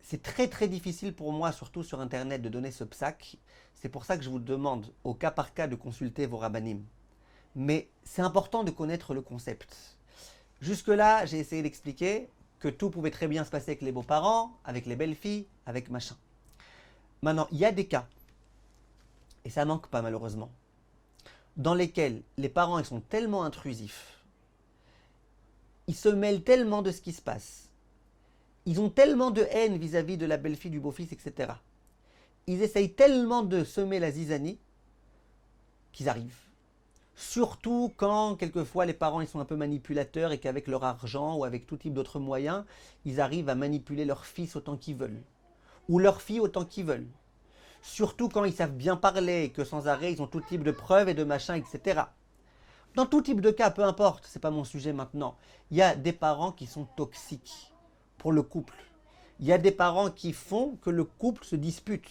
C'est très très difficile pour moi, surtout sur Internet, de donner ce psaque. C'est pour ça que je vous demande au cas par cas de consulter vos rabbanim. Mais c'est important de connaître le concept. Jusque-là, j'ai essayé d'expliquer que tout pouvait très bien se passer avec les beaux-parents, avec les belles-filles, avec machin. Maintenant, il y a des cas, et ça manque pas malheureusement, dans lesquels les parents ils sont tellement intrusifs, ils se mêlent tellement de ce qui se passe, ils ont tellement de haine vis-à-vis de la belle-fille, du beau-fils, etc. Ils essayent tellement de semer la zizanie qu'ils arrivent. Surtout quand, quelquefois, les parents ils sont un peu manipulateurs et qu'avec leur argent ou avec tout type d'autres moyens, ils arrivent à manipuler leur fils autant qu'ils veulent. Ou leur fille autant qu'ils veulent. Surtout quand ils savent bien parler et que sans arrêt, ils ont tout type de preuves et de machins, etc. Dans tout type de cas, peu importe, c'est pas mon sujet maintenant, il y a des parents qui sont toxiques pour le couple. Il y a des parents qui font que le couple se dispute.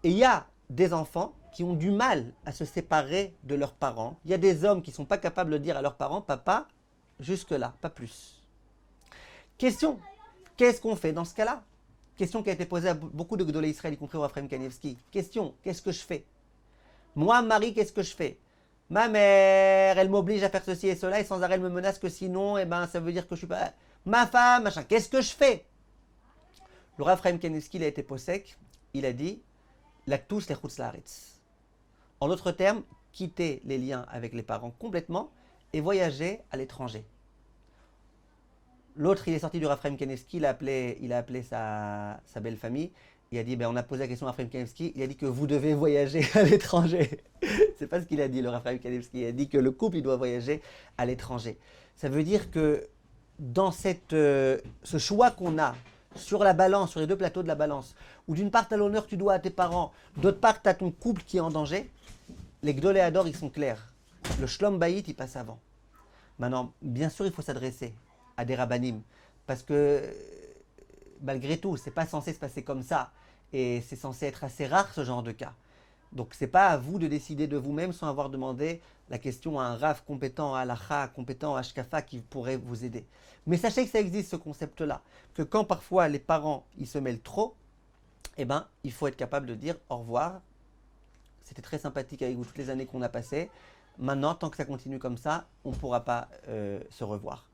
Et il y a des enfants qui ont du mal à se séparer de leurs parents. Il y a des hommes qui ne sont pas capables de dire à leurs parents « Papa, jusque-là, pas plus ». Question, qu'est-ce qu'on fait dans ce cas-là? Question qui a été posée à beaucoup de Gdolé Israël, y compris au Raphaël Kanievski. Question, qu'est-ce que je fais? Moi, Marie, qu'est-ce que je fais? Ma mère, elle m'oblige à faire ceci et cela, et sans arrêt, elle me menace que sinon, eh ben, ça veut dire que je suis pas... Ma femme, machin, qu'est-ce que je fais? Le Raphaël Kanievski, il a été possèque, il a dit, la tous les chutz laaretz. En d'autres termes, quitter les liens avec les parents complètement et voyager à l'étranger. L'autre, il est sorti du Raphaël Kanievski, il a appelé sa belle famille. Il a dit, ben, on a posé la question à Raphaël Kanievski, il a dit que vous devez voyager à l'étranger. C'est pas ce qu'il a dit, le Raphaël Kanievski. Il a dit que le couple, il doit voyager à l'étranger. Ça veut dire que dans ce choix qu'on a sur la balance, sur les deux plateaux de la balance, où d'une part, tu as l'honneur que tu dois à tes parents, d'autre part, tu as ton couple qui est en danger, les Gdolé Hador, ils sont clairs. Le Shlom Bayit, il passe avant. Maintenant, bien sûr, il faut s'adresser à des rabbanim, parce que malgré tout, c'est pas censé se passer comme ça, et c'est censé être assez rare ce genre de cas. Donc c'est pas à vous de décider de vous-même sans avoir demandé la question à un rav compétent à halacha, compétent à shkafa qui pourrait vous aider. Mais sachez que ça existe ce concept-là, que quand parfois les parents ils se mêlent trop, eh ben il faut être capable de dire au revoir. C'était très sympathique avec vous toutes les années qu'on a passées. Maintenant, tant que ça continue comme ça, on ne pourra pas se revoir.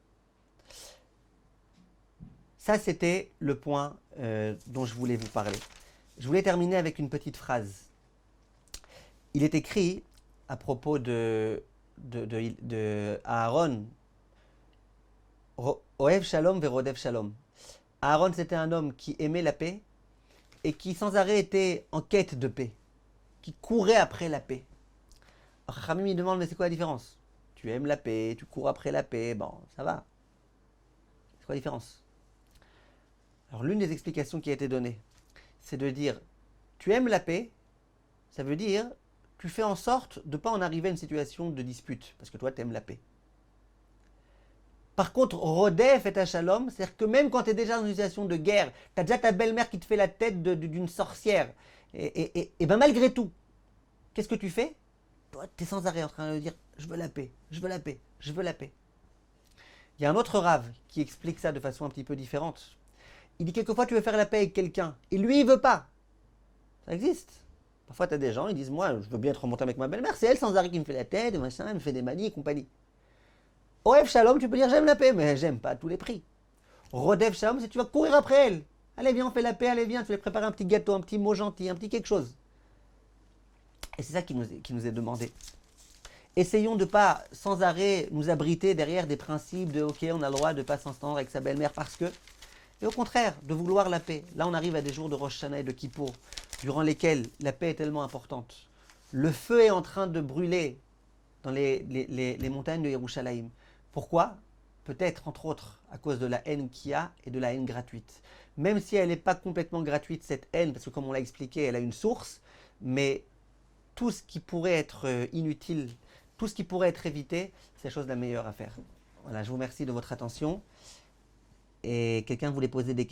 Ça, c'était le point dont je voulais vous parler. Je voulais terminer avec une petite phrase. Il est écrit à propos de Aaron, Ohev Shalom verodev Shalom. Aaron, c'était un homme qui aimait la paix et qui sans arrêt était en quête de paix, qui courait après la paix. Alors, Khamim, il demande, mais c'est quoi la différence? Tu aimes la paix, tu cours après la paix, bon, ça va. C'est quoi la différence? Alors, l'une des explications qui a été donnée, c'est de dire, tu aimes la paix, ça veut dire, tu fais en sorte de ne pas en arriver à une situation de dispute, parce que toi, tu aimes la paix. Par contre, Rodef et Shalom, c'est-à-dire que même quand tu es déjà dans une situation de guerre, tu as déjà ta belle-mère qui te fait la tête d'une sorcière, et ben malgré tout, qu'est-ce que tu fais? Toi, tu es sans arrêt en train de dire, je veux la paix, je veux la paix, je veux la paix. Il y a un autre rave qui explique ça de façon un petit peu différente. Il dit quelquefois tu veux faire la paix avec quelqu'un et lui il veut pas. Ça existe. Parfois tu as des gens, ils disent moi je veux bien être remonté avec ma belle-mère, c'est elle sans arrêt qui me fait la tête, machin, elle me fait des manies et compagnie. Ohev Shalom, tu peux dire j'aime la paix, mais j'aime pas à tous les prix. Rodev Shalom, c'est tu vas courir après elle. Allez viens on fait la paix, allez viens, tu vas lui préparer un petit gâteau, un petit mot gentil, un petit quelque chose. Et c'est ça qui nous est demandé. Essayons de ne pas sans arrêt nous abriter derrière des principes de ok on a le droit de ne pas s'entendre avec sa belle-mère parce que. Et au contraire, de vouloir la paix. Là, on arrive à des jours de Rosh Hashanah et de Kippour, durant lesquels la paix est tellement importante. Le feu est en train de brûler dans les montagnes de Yerushalayim. Pourquoi? Peut-être, entre autres, à cause de la haine qu'il y a et de la haine gratuite. Même si elle n'est pas complètement gratuite, cette haine, parce que comme on l'a expliqué, elle a une source, mais tout ce qui pourrait être inutile, tout ce qui pourrait être évité, c'est la chose la meilleure à faire. Voilà, je vous remercie de votre attention. Et quelqu'un voulait poser des questions.